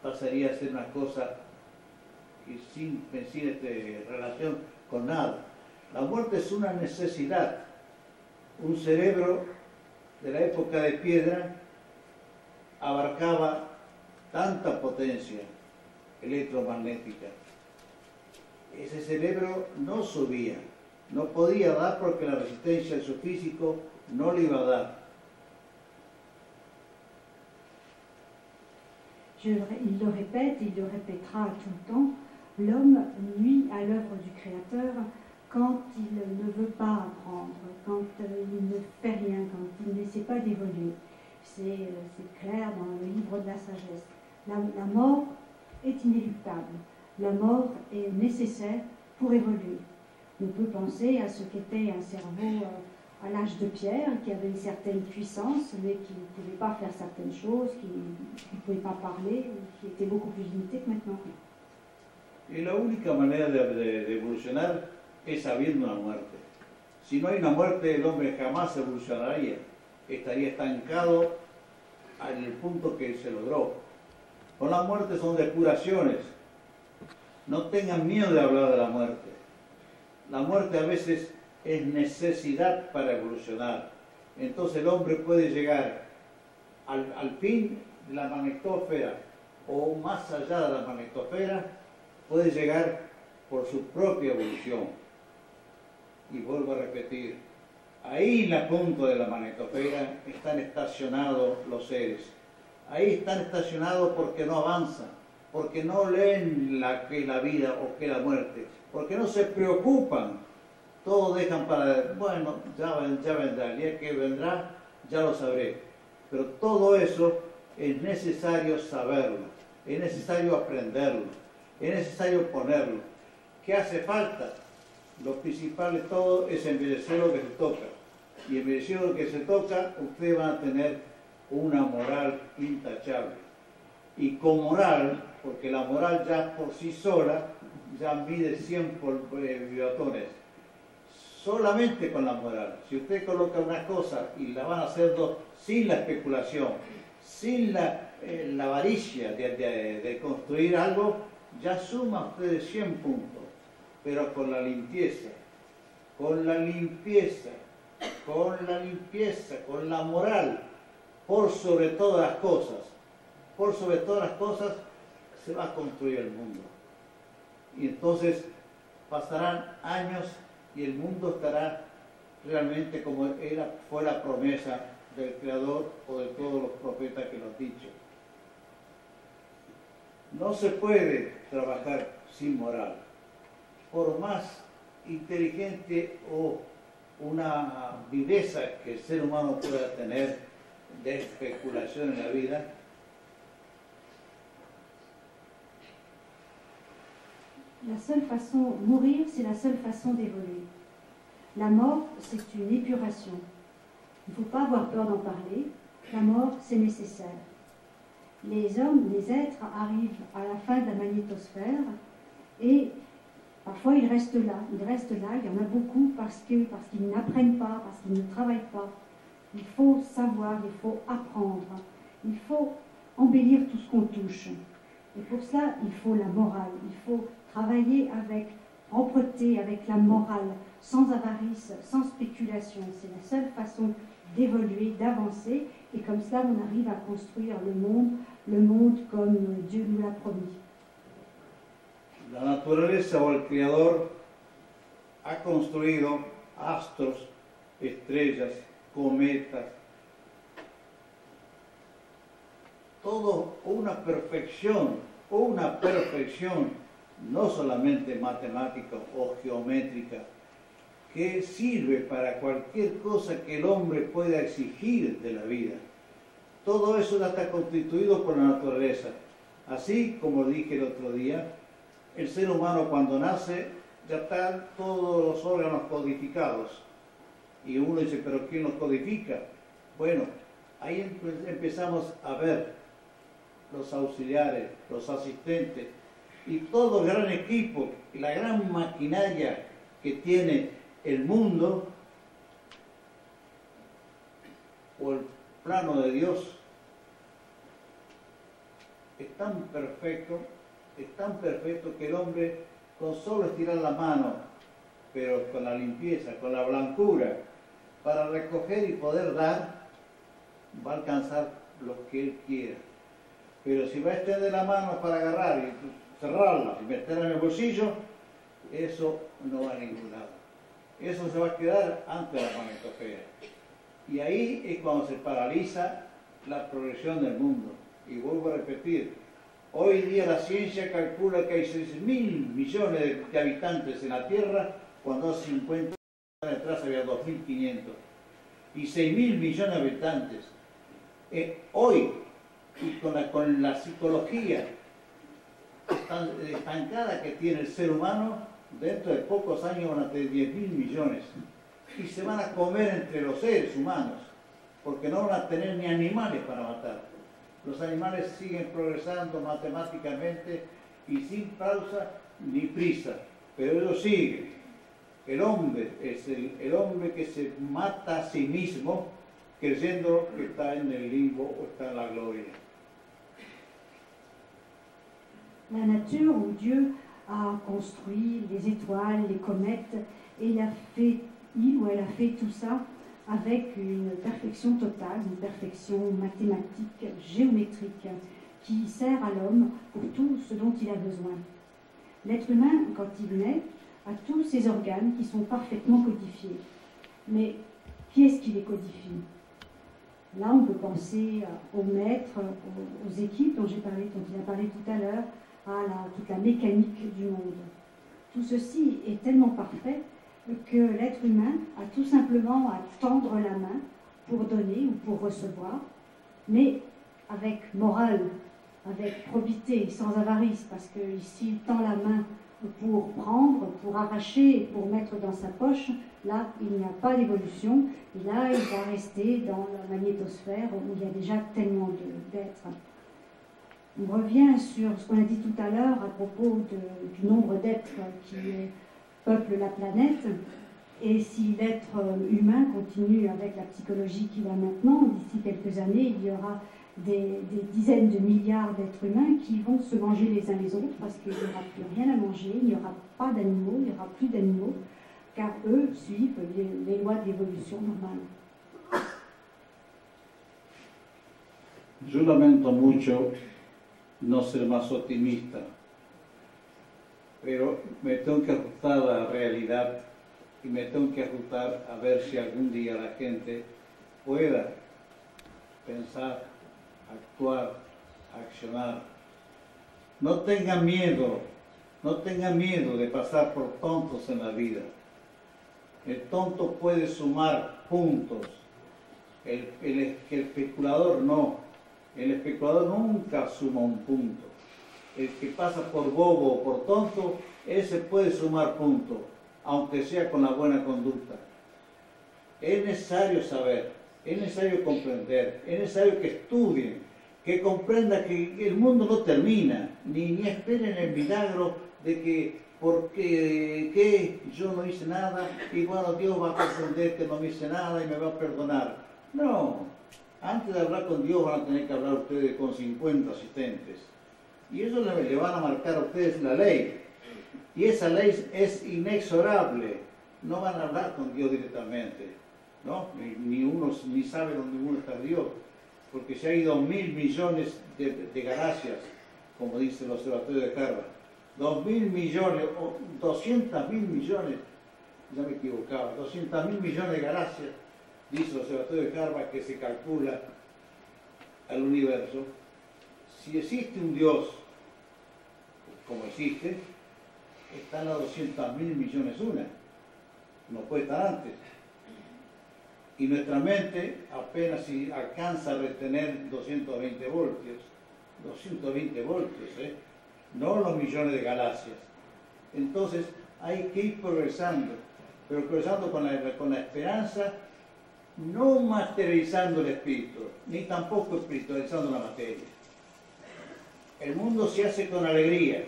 B: pasaría a ser una cosa sin relación con nada. La muerte es una necesidad. Un cerebro de la época de piedra abarcaba tanta potencia electromagnética. Ese cerebro no subía, no podía dar porque la resistencia de su físico no le iba a dar.
C: Il le répète, il le répétera tout le temps, l'homme nuit à l'œuvre du Créateur quand il ne veut pas apprendre, quand il ne fait rien, quand il n'essaie pas d'évoluer. C'est clair dans le livre de la sagesse. La mort est inéluctable. La mort est nécessaire pour évoluer. On peut penser à ce qu'était un cerveau à l'âge de pierre, qui avait une certaine puissance, mais qui ne pouvait pas faire certaines choses, qui ne pouvait pas parler, qui était beaucoup plus limité que maintenant.
B: Y la única manera de evolucionar es habiendo una muerte. Si no hay una muerte, el hombre jamás evolucionaría. Estaría estancado en el punto que se logró. Con la muerte son depuraciones. No tengan miedo de hablar de la muerte. La muerte a veces es necesidad para evolucionar. Entonces el hombre puede llegar al fin de la magnetosfera o más allá de la magnetosfera, puede llegar por su propia evolución. Y vuelvo a repetir, ahí en la punta de la magnetosfera están estacionados los seres. Ahí están estacionados porque no avanzan, porque no leen qué es la vida o qué es la muerte, porque no se preocupan. Todo dejan para, bueno, ya vendrá, el día que vendrá ya lo sabré. Pero todo eso es necesario saberlo, es necesario aprenderlo, es necesario ponerlo. ¿Qué hace falta? Lo principal de todo es envejecer lo que se toca. Y envejecer lo que se toca, ustedes van a tener una moral intachable. Y con moral, porque la moral ya por sí sola, ya mide 100 vibratones. Solamente con la moral. Si usted coloca una cosa y la van a hacer dos, sin la especulación, sin la avaricia de construir algo, ya suma ustedes 100 puntos. Pero con la limpieza, con la limpieza, con la limpieza, con la moral, por sobre todas las cosas, se va a construir el mundo. Y entonces pasarán años y el mundo estará realmente como fue la promesa del Creador o de todos los profetas que lo han dicho. No se puede trabajar sin moral. Por más inteligente o una viveza que el ser humano pueda tener de especulación en la vida,
C: La seule façon, mourir, c'est la seule façon d'évoluer. La mort, c'est une épuration. Il ne faut pas avoir peur d'en parler. La mort, c'est nécessaire. Les hommes, les êtres arrivent à la fin de la magnétosphère et parfois ils restent là. Ils restent là, il y en a beaucoup parce qu'ils n'apprennent pas, parce qu'ils ne travaillent pas. Il faut savoir, il faut apprendre. Il faut embellir tout ce qu'on touche. Et pour cela, il faut la morale. Il faut travailler avec propreté, avec la morale, sans avarice, sans spéculation. C'est la seule façon d'évoluer, d'avancer. Et comme cela, on arrive à construire le monde comme Dieu nous l'a promis.
B: La naturaleza o el Creador ha construido astros, estrellas, cometas, todo una perfección, no solamente matemática o geométrica, que sirve para cualquier cosa que el hombre pueda exigir de la vida. Todo eso ya está constituido por la naturaleza. Así como dije el otro día, el ser humano cuando nace ya están todos los órganos codificados. Y uno dice, ¿pero quién los codifica? Bueno, ahí empezamos a ver los auxiliares, los asistentes y todo el gran equipo, la gran maquinaria que tiene el mundo o el plano de Dios. Es tan perfecto que el hombre con solo estirar la mano, pero con la limpieza, con la blancura, para recoger y poder dar, va a alcanzar lo que él quiera. Pero si va a extender la mano para agarrar y cerrarla y meterla en el bolsillo, eso no va a ningún lado. Eso se va a quedar antes de la magnetosfera. Y ahí es cuando se paraliza la progresión del mundo. Y vuelvo a repetir, hoy día la ciencia calcula que hay 6.000 millones de habitantes en la Tierra, cuando hace 50 años atrás había 2.500. Y 6.000 millones de habitantes. Hoy, y con la psicología estancada que tiene el ser humano, dentro de pocos años van a tener 10.000 millones. y se van a comer entre los seres humanos, porque no van a tener ni animales para matar. Los animales siguen progresando matemáticamente y sin pausa ni prisa, pero ellos siguen. El hombre es el hombre que se mata a sí mismo, creyendo que está en el limbo o está en la gloria.
C: La nature où Dieu a construit les étoiles, les comètes, et il ou elle a fait tout ça avec une perfection totale, une perfection mathématique, géométrique, qui sert à l'homme pour tout ce dont il a besoin. L'être humain, quand il naît, a tous ses organes qui sont parfaitement codifiés. Mais qui est-ce qui les codifie? Là, on peut penser aux maîtres, aux équipes dont il a parlé tout à l'heure, à toute la mécanique du monde. Tout ceci est tellement parfait que l'être humain a tout simplement à tendre la main pour donner ou pour recevoir, mais avec morale, avec probité, sans avarice, parce que s'il tend la main pour prendre, pour arracher, pour mettre dans sa poche, là, il n'y a pas d'évolution, et là, il va rester dans la magnétosphère où il y a déjà tellement d'êtres. On revient sur ce qu'on a dit tout à l'heure à propos du nombre d'êtres qui peuplent la planète. Et si l'être humain continue avec la psychologie qu'il a maintenant, d'ici quelques années, il y aura des dizaines de milliards d'êtres humains qui vont se manger les uns les autres parce qu'il n'y aura plus rien à manger, il n'y aura pas d'animaux, il n'y aura plus d'animaux, car eux suivent les lois de l'évolution normale.
B: Yo lamento mucho no ser más optimista, pero me tengo que ajustar a la realidad y me tengo que ajustar a ver si algún día la gente pueda pensar, actuar, accionar. No tengan miedo de pasar por tontos en la vida. El tonto puede sumar puntos, el especulador no. El especulador nunca suma un punto. El que pasa por bobo o por tonto, ese puede sumar puntos, aunque sea con la buena conducta. Es necesario saber, es necesario comprender, es necesario que estudien, que comprendan que el mundo no termina, ni esperen el milagro de que porque yo no hice nada y bueno, Dios va a comprender que no hice nada y me va a perdonar. No. Antes de hablar con Dios van a tener que hablar ustedes con 50 asistentes. Y eso le van a marcar a ustedes la ley. Y esa ley es inexorable. No van a hablar con Dios directamente. ¿No? Ni sabe dónde uno está Dios. Porque se ha ido 1.000 millones de galaxias, como dice el Observatorio de Harvard. 2.000 millones, o 200.000 millones, ya me equivocaba, 200.000 millones de galaxias, dice el Observatorio de Harvard, que se calcula al universo. Si existe un Dios, como existe, están a 200.000 millones una. No puede estar antes. Y nuestra mente apenas si alcanza a retener 220 voltios. 220 voltios, no los millones de galaxias. Entonces hay que ir progresando, pero progresando con la esperanza, no materializando el espíritu, ni tampoco espiritualizando la materia. El mundo se hace con alegría.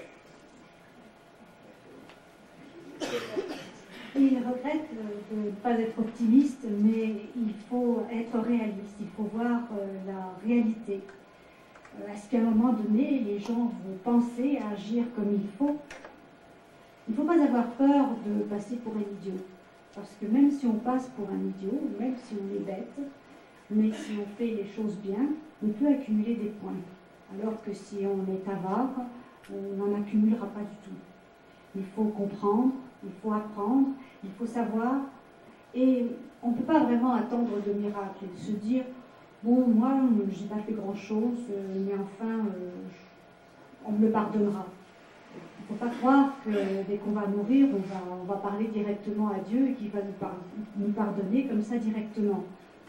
C: Il regrette de ne pas être optimiste, mais il faut être réaliste, il faut voir la réalité. Est-ce qu'à un moment donné, les gens vont penser à agir comme il faut? Il ne faut pas avoir peur de passer pour un idiot. Parce que même si on passe pour un idiot, même si on est bête, mais si on fait les choses bien, on peut accumuler des points. Alors que si on est avare, on n'en accumulera pas du tout. Il faut comprendre, il faut apprendre, il faut savoir. Et on ne peut pas vraiment attendre de miracles et se dire bon, moi, je n'ai pas fait grand-chose, mais enfin, on me le pardonnera. Il ne faut pas croire que dès qu'on va mourir, on va parler directement à Dieu et qu'il va nous pardonner comme ça directement.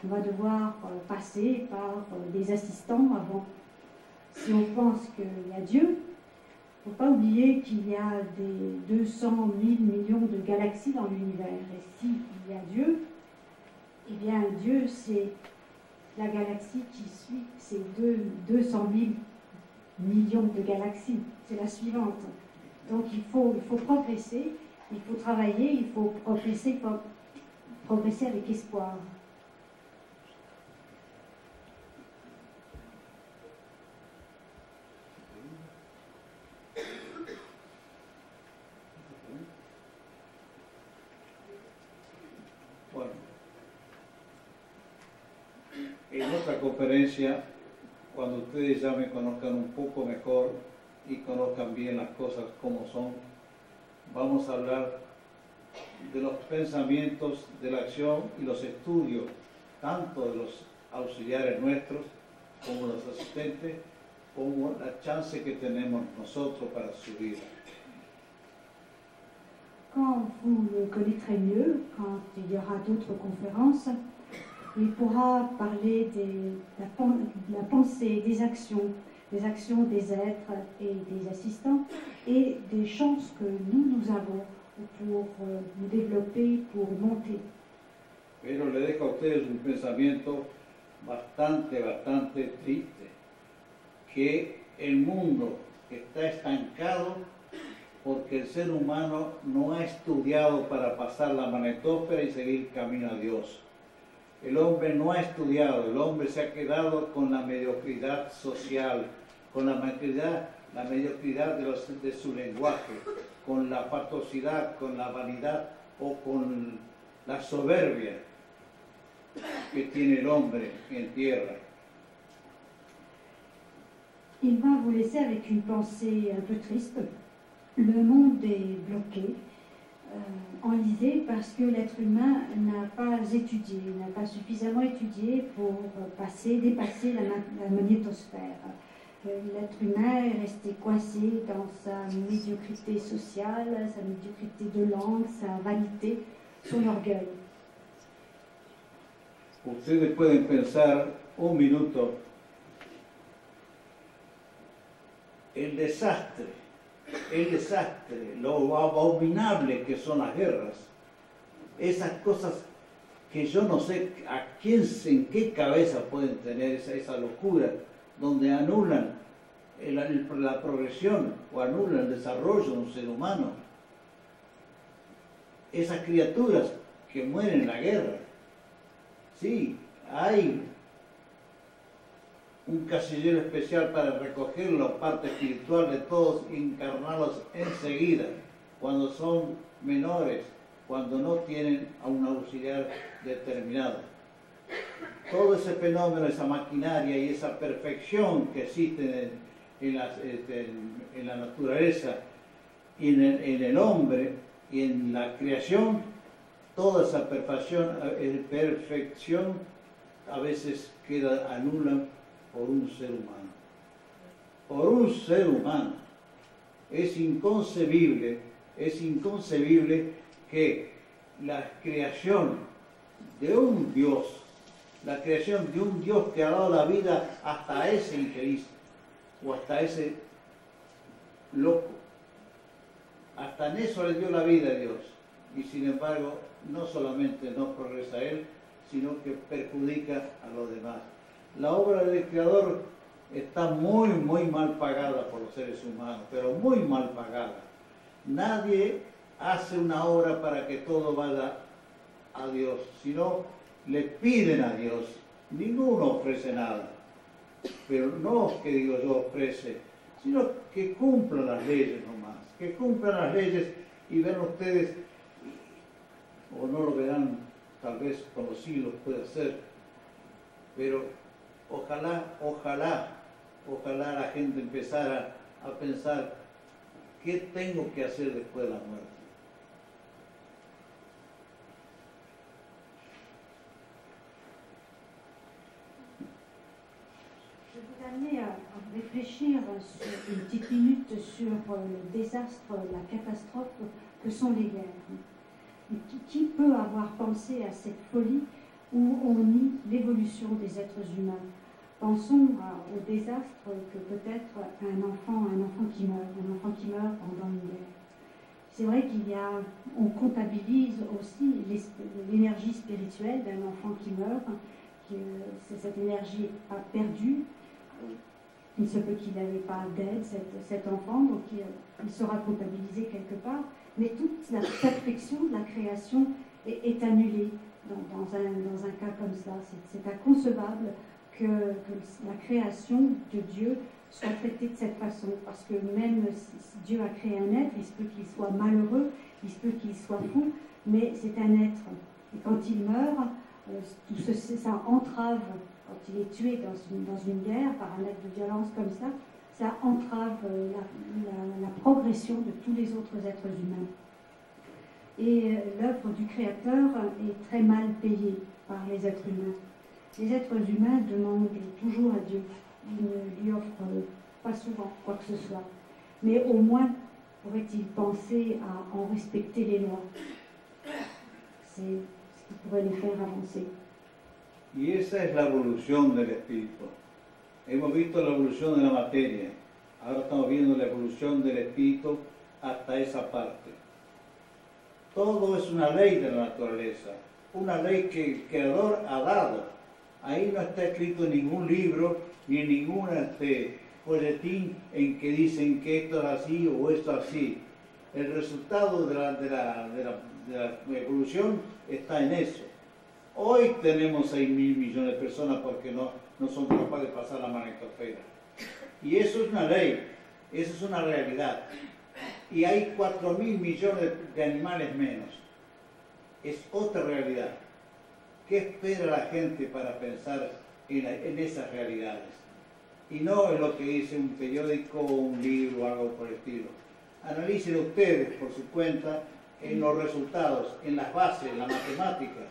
C: On va devoir passer par des assistants avant. Si on pense qu'il y a Dieu, Il ne faut pas oublier qu'il y a des 200 000 millions de galaxies dans l'univers. Et s'il y a Dieu, eh bien Dieu, c'est la galaxie qui suit ces 200 000 millions de galaxies. C'est la suivante. Donc il faut progresser, il faut travailler, il faut progresser avec espoir.
B: Bueno, en otra conferencia, cuando ustedes ya me conozcan un poco mejor y conozcan bien las cosas como son, vamos a hablar de los pensamientos, de la acción y los estudios, tanto de los auxiliares nuestros como los asistentes, como la chance que tenemos nosotros para subir.
C: Quand vous le connaîtrez mieux, quand il y aura d'autres conférences, il pourra parler de la pensée, des actions des êtres et des assistants et des chances que nous avons pour nous développer, pour monter.
B: Pero le dejo a ustedes un pensamiento bastante triste, que el mundo está estancado porque el ser humano no ha estudiado para pasar la magnetosfera y seguir camino a Dios. El hombre no ha estudiado, el hombre se ha quedado con la mediocridad social, con la mediocridad de su lenguaje, con la patosidad, con la vanidad o con la soberbia que tiene el hombre en tierra.
C: Il va vous laisser avec une pensée un peu triste. Le monde est bloqué, enlisé, parce que l'être humain n'a pas étudié, n'a pas suffisamment étudié pour dépasser la magnétosphère. L'être humain est resté coincé dans sa médiocrité sociale, sa médiocrité de langue, sa vanité, son orgueil.
B: Ustedes pueden pensar un minuto el desastre, lo abominable que son las guerras, esas cosas que yo no sé en qué cabeza pueden tener esa locura, donde anulan la progresión o anulan el desarrollo de un ser humano. Esas criaturas que mueren en la guerra. Sí, hay un casillero especial para recoger la parte espiritual de todos y encarnarlos enseguida, cuando son menores, cuando no tienen a un auxiliar determinado. Todo ese fenómeno, esa maquinaria y esa perfección que existe en la naturaleza y en el hombre y en la creación, toda esa perfección a veces queda anula por un ser humano. Por un ser humano. Es inconcebible que la creación de un Dios, la creación de un Dios que ha dado la vida hasta a ese infeliz o hasta ese loco, hasta en eso le dio la vida a Dios, y sin embargo no solamente no progresa él, sino que perjudica a los demás. La obra del Creador está muy mal pagada por los seres humanos, pero muy mal pagada. Nadie hace una obra para que todo vaya a Dios, sino le piden a Dios. Ninguno ofrece nada, pero no que digo yo ofrece, sino que cumplan las leyes nomás, que cumplan las leyes y vean ustedes, o no lo verán tal vez con los siglos puede ser, pero ojalá la gente empezara a pensar qué tengo que hacer después de la muerte.
C: Je vous amener à réfléchir une petite minute sur le désastre, la catastrophe que sont les guerres. Qui peut avoir pensé à cette folie où on nie l'évolution des êtres humains, Pensons au désastre que peut être un enfant qui meurt pendant une guerre. C'est vrai on comptabilise aussi l'énergie spirituelle d'un enfant qui meurt, que cette énergie n'est pas perdue. Il se peut qu'il n'avait pas d'aide, cet enfant, donc il sera comptabilisé quelque part. Mais toute la perfection de la création est annulée dans un cas comme ça. C'est inconcevable que la création de Dieu soit traitée de cette façon, parce que même si Dieu a créé un être, il se peut qu'il soit malheureux, il se peut qu'il soit fou, mais c'est un être. Et quand il meurt, ça entrave, quand il est tué dans une guerre par un acte de violence comme ça entrave la progression de tous les autres êtres humains. Et l'œuvre du Créateur est très mal payée par les êtres humains. Les êtres humains demandent toujours à Dieu. Ils ne lui offrent pas souvent quoi que ce soit. Mais au moins, pourrait-il penser à en respecter les lois. C'est ce qui pourrait les faire avancer.
B: Y esa es la evolución del espíritu. Hemos visto la evolución de la materia. Ahora estamos viendo la evolución del espíritu hasta esa parte. Todo es una ley de la naturaleza. Una ley que el Creador ha dado. Ahí no está escrito en ningún libro, ni en ningún folletín en que dicen que esto es así o esto es así. El resultado de la evolución está en eso. Hoy tenemos 6.000 millones de personas porque no son capaces de pasar la magnetosfera. Y eso es una ley, eso es una realidad. Y hay 4.000 millones de animales menos. Es otra realidad. ¿Qué espera la gente para pensar en esas realidades? Y no en lo que dice un periódico, un libro o algo por el estilo. Analicen ustedes por su cuenta en los resultados, en las bases, en las matemáticas.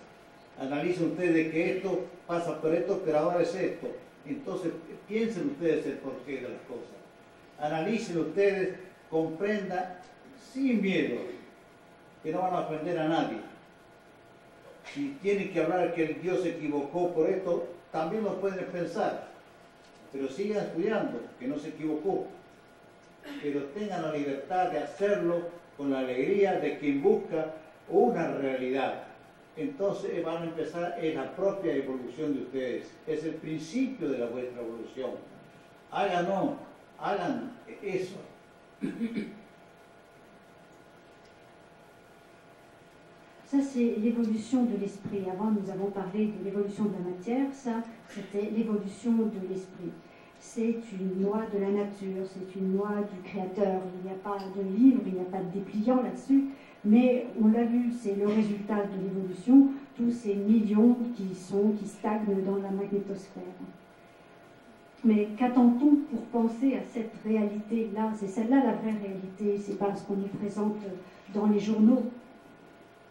B: Analicen ustedes que esto pasa por esto, pero ahora es esto. Entonces piensen ustedes el porqué de las cosas. Analicen ustedes, comprendan sin miedo, que no van a ofender a nadie. Si tienen que hablar que el Dios se equivocó por esto, también lo pueden pensar. Pero sigan estudiando, que no se equivocó. Pero tengan la libertad de hacerlo con la alegría de quien busca una realidad. Entonces van a empezar en la propia evolución de ustedes. Es el principio de vuestra evolución. Hagan eso.
C: Ça, c'est l'évolution de l'esprit. Avant, nous avons parlé de l'évolution de la matière. Ça, c'était l'évolution de l'esprit. C'est une loi de la nature, c'est une loi du Créateur. Il n'y a pas de livre, il n'y a pas de dépliant là-dessus. Mais on l'a vu, c'est le résultat de l'évolution. Tous ces millions qui stagnent dans la magnétosphère. Mais qu'attend-on pour penser à cette réalité-là? C'est celle-là la vraie réalité. C'est pas ce qu'on nous présente dans les journaux.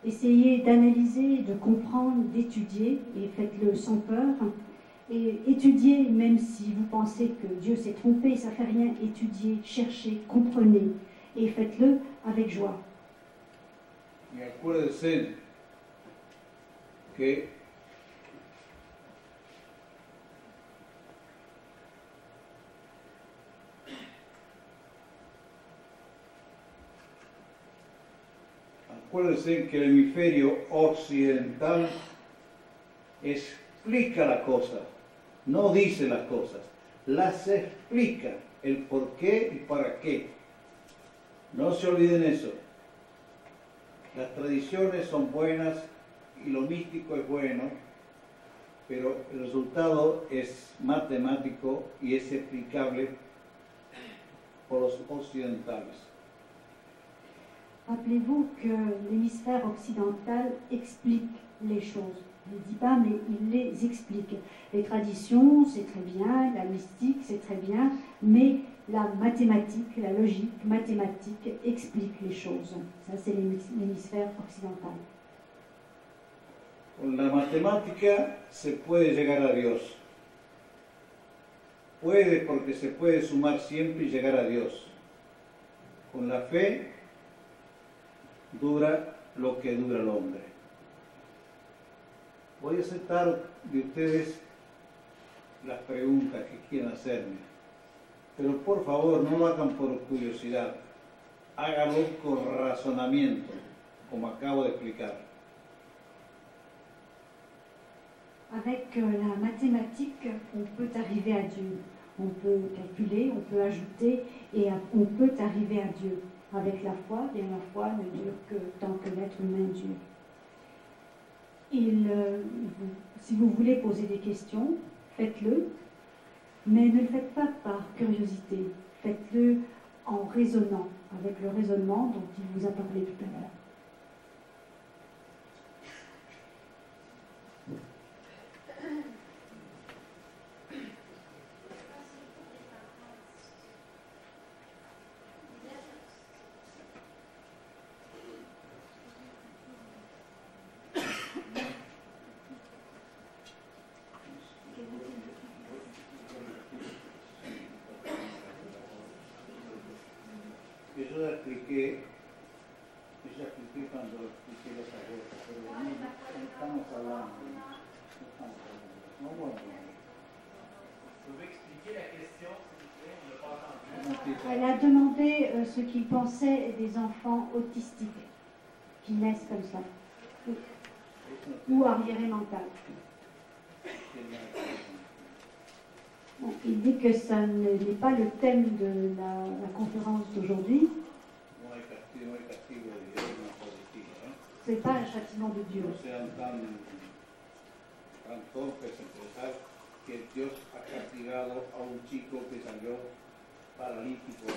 C: Essayez d'analyser, de comprendre, d'étudier, et faites-le sans peur. Et étudiez, même si vous pensez que Dieu s'est trompé, ça ne fait rien. Étudiez, cherchez, comprenez, et faites-le avec joie.
B: Y acuérdense que el hemisferio occidental explica la cosa, no dice las cosas, las explica, el por qué y para qué. No se olviden eso. Las tradiciones son buenas y lo místico es bueno, pero el resultado es matemático y es explicable por los occidentales.
C: Rappelez-vous que l'hémisphère occidental explique les choses. Il ne dit pas, mais il les explique. Les traditions, c'est très bien, la mystique, c'est très bien, mais la mathématique, la logique mathématique explique les choses. Ça, c'est l'hémisphère occidental.
B: Con la matemática se puede llegar a Dios. Puede porque se puede sumar siempre y llegar a Dios. Con la fe dura lo que dura el hombre. Voy a aceptar de ustedes las preguntas que quieran hacerme. Pero por favor, no lo hagan por curiosidad. Háganlo con razonamiento, como acabo de explicar.
C: Avec la mathématique, on peut arriver à Dieu. On peut calculer, on peut ajouter et on peut arriver à Dieu. Avec la foi, bien la foi ne dure que tant que l'être humain dure. Si vous voulez poser des questions, faites-le, mais ne le faites pas par curiosité. Faites-le en raisonnant, avec le raisonnement dont il vous a parlé tout à l'heure.
B: Eso ya expliqué cuando expliqué los abortos, pero no estamos hablando. No, bueno.
D: Vous pouvez expliquer la question, s'il vous plaît, on n'a pas entendu.
C: Elle a demandé ce qu'il pensait des enfants autistiques qui naissent comme ça, ou arriérés mentales. Bon, il dit que ça n'est pas le thème de la conférence d'aujourd'hui. Ce n'est pas un châtiment de Dieu.
B: No sean tan torpes en pensar que Dios ha castigado a un chico que salió paralítico.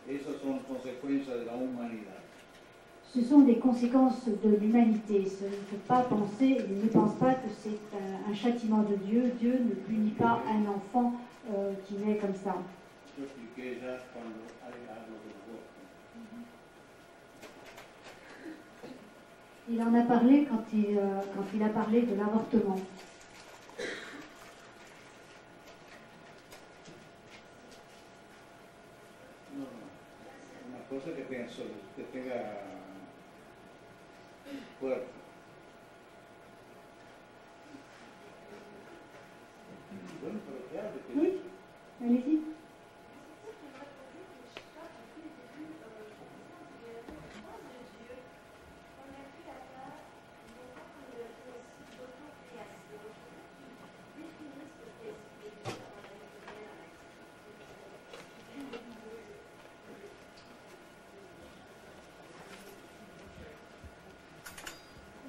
B: Esas son consecuencias de la humanidad.
C: Ce sont des conséquences de l'humanité. Ce ne faut pas penser, il ne pense pas que c'est un châtiment de Dieu. Dieu ne punit pas un enfant qui naît comme ça.
B: Yo expliqué ya cuando hay algo del aborto.
C: Il en a parlé quand il a parlé de l'avortement.
B: No, una cosa que pienso, que tenga fuerte. Bueno, pero ¿qué hace?
C: Oui, allez-y.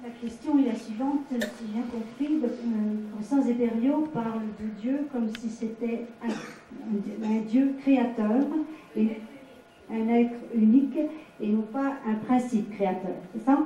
C: La question est la suivante, si j'ai bien compris, le Saint Zéberio parle de Dieu comme si c'était un Dieu créateur, et un être unique, et non pas un principe créateur. C'est ça?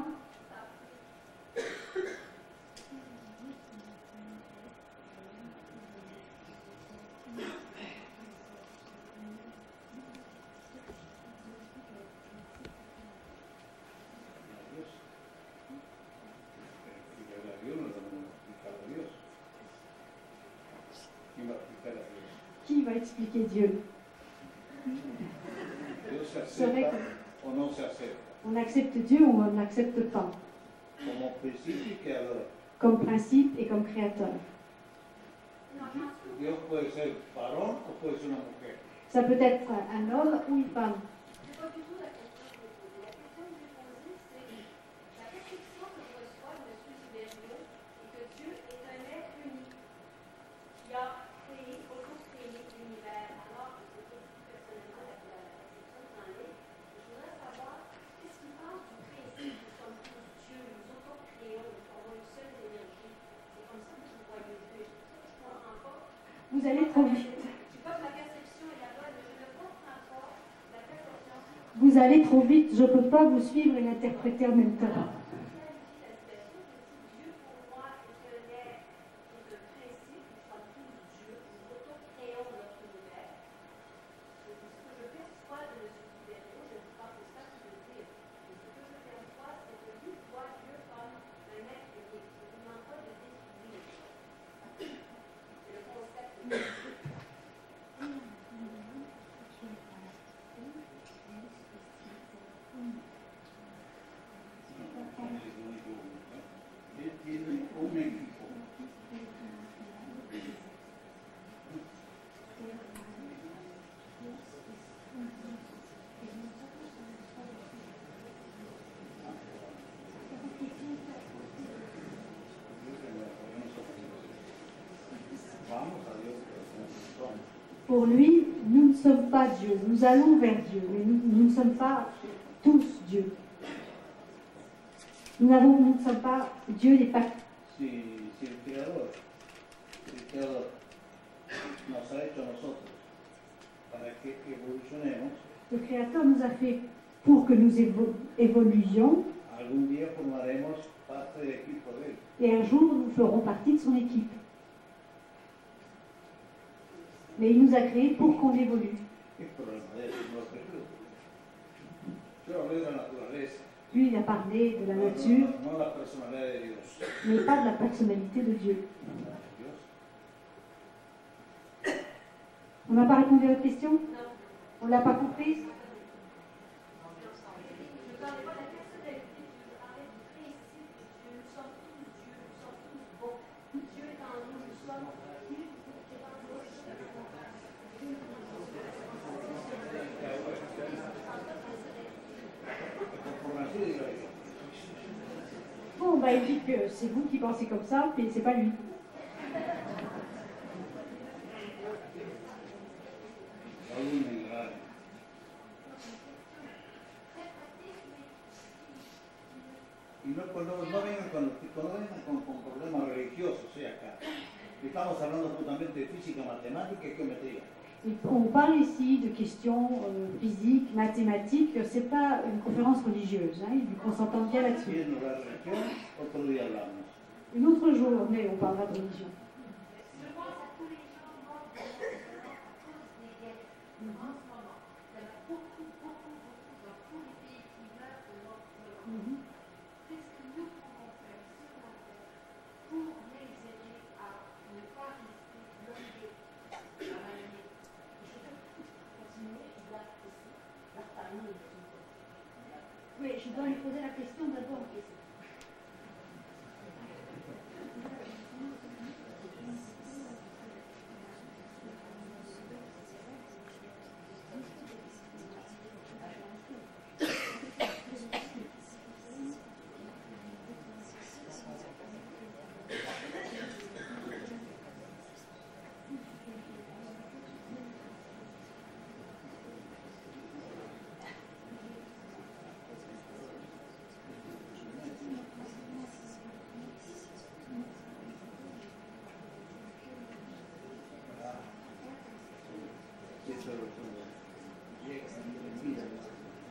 C: Qui va expliquer Dieu?
B: Dios se acepta o no se acepta.
C: On accepte Dieu ou on n'accepte pas,
B: Como principio y creador.
C: comme principe et comme créateur.
B: Dios puede ser varón o puede ser una mujer.
C: Ça peut être un homme ou une femme.
E: C'est pas du tout la question que je posais. La question que j'ai posée, c'est la perception que je reçois de M. Zéberio est que Dieu est un être unique qui a créé, auto-créé l'univers. Alors, je ne sais pas si personnellement la perception que j'en ai. Je voudrais savoir qu'est-ce qu'il pense du principe nous sommes tous Dieu, nous auto-créons, nous formons une seule énergie. C'est comme ça que vous voyez Dieu. Et c'est pour ça que je ne comprends pas.
C: Vous allez trop vite.
E: Je crois que la perception est la bonne, mais je ne comprends pas la perception.
C: Vous allez trop vite, je ne peux pas vous suivre et l'interpréter en même temps. Pour lui, nous ne sommes pas Dieu. Nous allons vers Dieu, mais nous ne sommes pas tous Dieu. Nous ne sommes pas Dieu n'est pas.
B: Si el Creador nos ha hecho a nosotros para que evolucionemos,
C: Le Créateur nous a fait pour que nous évoluions,
B: algún día formaremos parte del equipo de él.
C: et un jour nous ferons partie de son équipe. Mais il nous a créés pour qu'on évolue.
B: ¿Qué problema de eso? No es Jesús. Yo hablé de la naturaleza,
C: Lui, il a parlé de la nature,
B: no la personalidad de Dios.
C: mais pas de la personnalité de Dieu.
B: Dios.
C: On n'a pas répondu à votre question?
E: Non.
C: On ne l'a pas comprise?
E: Je ne parlais pas de la personnalité, je parlais du principe de Dieu. Nous sommes tous Dieu, nous sommes tous bons. Dieu est en nous, nous sommes
C: Bon, bah, il dit que c'est vous qui pensez comme ça, mais c'est pas lui.
B: Algún engaño. Y no vengan con problemas religiosos, acá. Estamos hablando justamente de física, matemática y geometría.
C: On parle ici de questions physiques, mathématiques, c'est pas une conférence religieuse, hein, qu'on s'entend bien
B: Si
C: là-dessus.
B: es la religión, otro día hablamos.
C: Une autre journée, on parlera de religion.
E: Je pense à tous les gens morts de la à cause des guerres. En ce moment, il y en a beaucoup dans tous les pays qui meurent de mort. Qu'est-ce que nous pouvons faire sur la terre pour les aider à ne pas rester bloqués à la limite? Je vais continuer, je dois aussi leur parler.
C: Oui, je dois lui poser la question d'abord.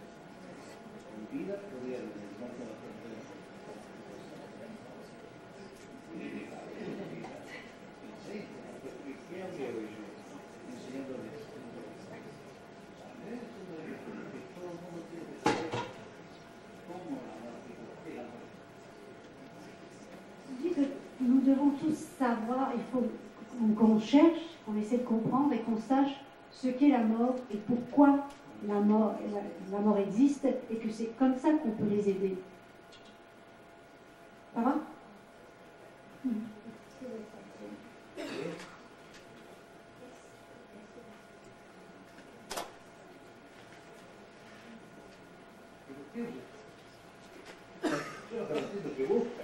B: En vida podía no con la frontera. Sí, ¿qué habría hoy yo? Enseñándoles. Todo el mundo tiene que saber cómo la muerte.
C: Je dis que nous devons tous savoir, il faut qu'on cherche, qu'on essaie de comprendre et qu'on sache ce qu'est la mort et pourquoi la mort existe et que c'est comme ça qu'on peut les aider. Ça va?
B: Yo lo que que busca.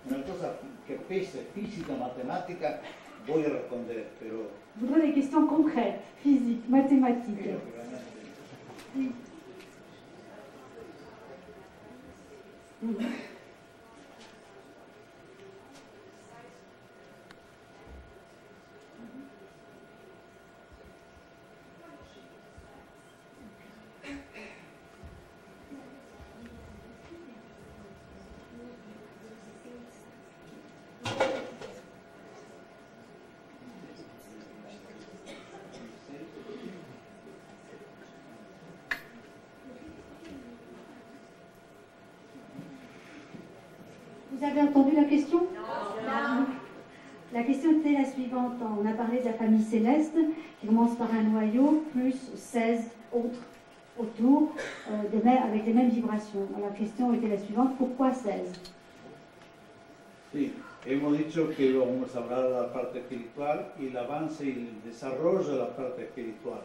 B: Una cosa que pese, física, matemática, voy a responder, pero...
C: Je voudrais des questions concrètes, physiques, mathématiques.
B: creo que realmente
C: Oui. Vous avez entendu la question?
E: Non.
C: La question était la suivante. On a parlé de la famille céleste qui commence par un noyau plus 16 autres autour avec les mêmes vibrations. La question était la suivante. Pourquoi 16?
B: Sí, hemos dicho que vamos a hablar de la parte espiritual y el avance y el desarrollo de la parte espiritual.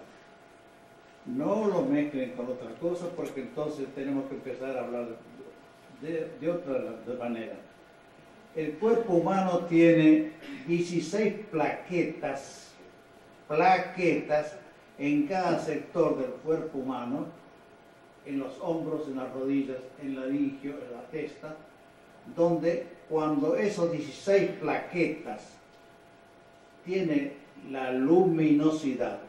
B: No lo mezclen con otras cosas porque entonces tenemos que empezar a hablar de otra manera. El cuerpo humano tiene 16 plaquetas en cada sector del cuerpo humano, en los hombros, en las rodillas, en la laringio, en la testa, donde cuando esos 16 plaquetas tienen la luminosidad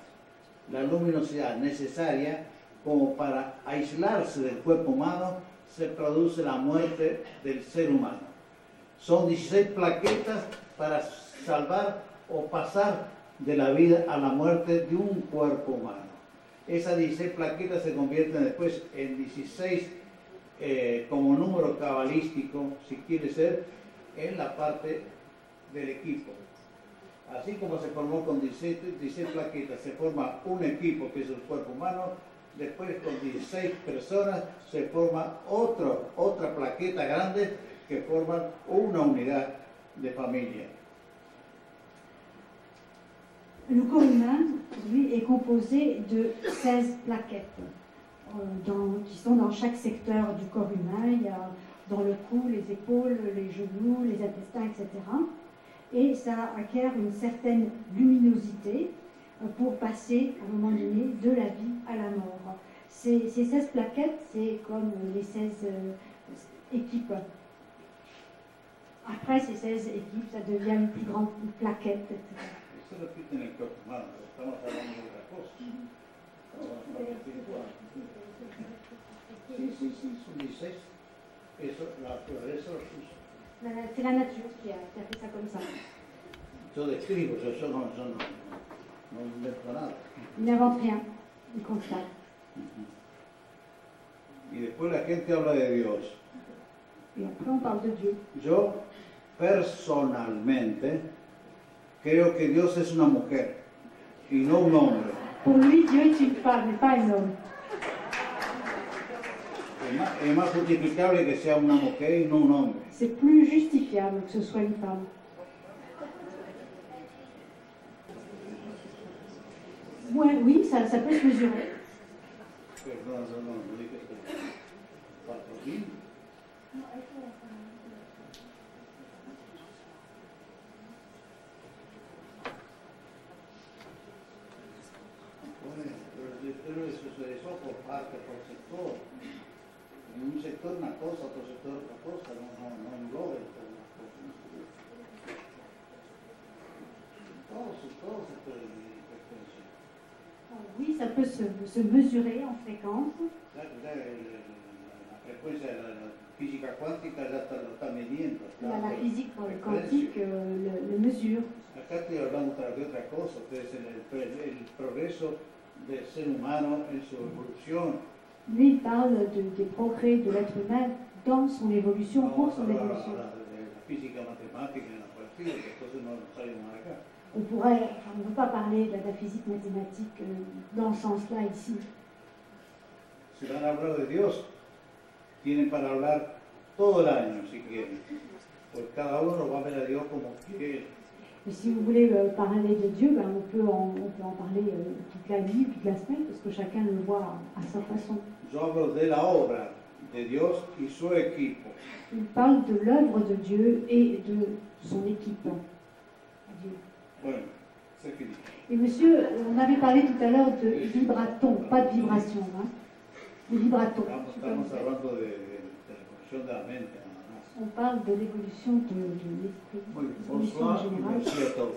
B: necesaria como para aislarse del cuerpo humano, se produce la muerte del ser humano. Son 16 plaquetas para salvar o pasar de la vida a la muerte de un cuerpo humano. Esas 16 plaquetas se convierten después en 16 como número cabalístico, si quiere ser, en la parte del equipo. Así como se formó con 16 plaquetas, se forma un equipo que es el cuerpo humano, después con 16 personas se forma otra plaqueta grande que forman una unidad de familia.
C: Le corps humain, lui, est composé de 16 plaquettes qui sont dans chaque secteur du corps humain. Il y a dans le cou, les épaules, les genoux, les intestins, etc. Et ça acquiert une certaine luminosité pour passer, à un moment donné, de la vie à la mort. Ces 16 plaquettes, c'est comme les 16 équipes. Après ces 16 équipes, ça devient une plus grande plaquette, etc.
B: Eso lo repite en el cuerpo humano, estamos hablando de otra cosa. Sí, son 16. Eso, la naturaleza lo puso.
C: C'est la nature qui a fait ça comme ça.
B: Yo describo, yo no invento nada.
C: Il n'invente rien, il constate.
B: Y después la gente habla de Dios.
C: Et après, on parle de Dieu.
B: Yo personalmente creo que Dios es una mujer y no un hombre.
C: Pour lui, Dieu est une femme, mais pas un homme.
B: Es más justificable que sea una mujer y no un hombre.
C: C'est plus justifiable que ce soit une femme. Ouais, oui, ça peut se mesurer.
B: Perdón, no dije que 4.000. Pero eso por parte, por sector. En un sector una cosa, otro sector otra cosa, no engloba todas las cosas. Todo se puede medir frecuencia.
C: Oui, ça peut se mesurer en fréquence.
B: La frecuencia de la física cuántica ya lo está midiendo.
C: La physique quantique le mesure.
B: Acá estoy hablando de otra cosa, ustedes el progreso del ser humano en su evolución.
C: Lui, il parle des progrès de l'être humain dans son évolution, pour son évolution.
B: La física matemática en la partida, que entonces no salimos acá.
C: On ne peut pas parler de la physique mathématique dans ce sens-là ici.
B: Si van a hablar de Dios, tienen para hablar todo el año, si quieren. Pues cada uno va a ver a Dios como quiere.
C: Et si vous voulez parler de Dieu, on peut en parler toute la nuit, toute la semaine, parce que chacun le voit à sa façon.
B: Yo hablo de la obra de Dios y su equipo.
C: Il parle de l'œuvre de Dieu et de son équipe. Adieu.
B: Bueno, c'est fini.
C: Et monsieur, on avait parlé tout à l'heure de vibraton, pas de vibration, hein, de vibraton.
B: Estamos hablando de la evolución de la mente, nada más.
C: On parle de l'évolution de l'esprit,
B: Muy bien,
C: l'évolution en
B: bonsoir,
C: général.
B: merci à tous.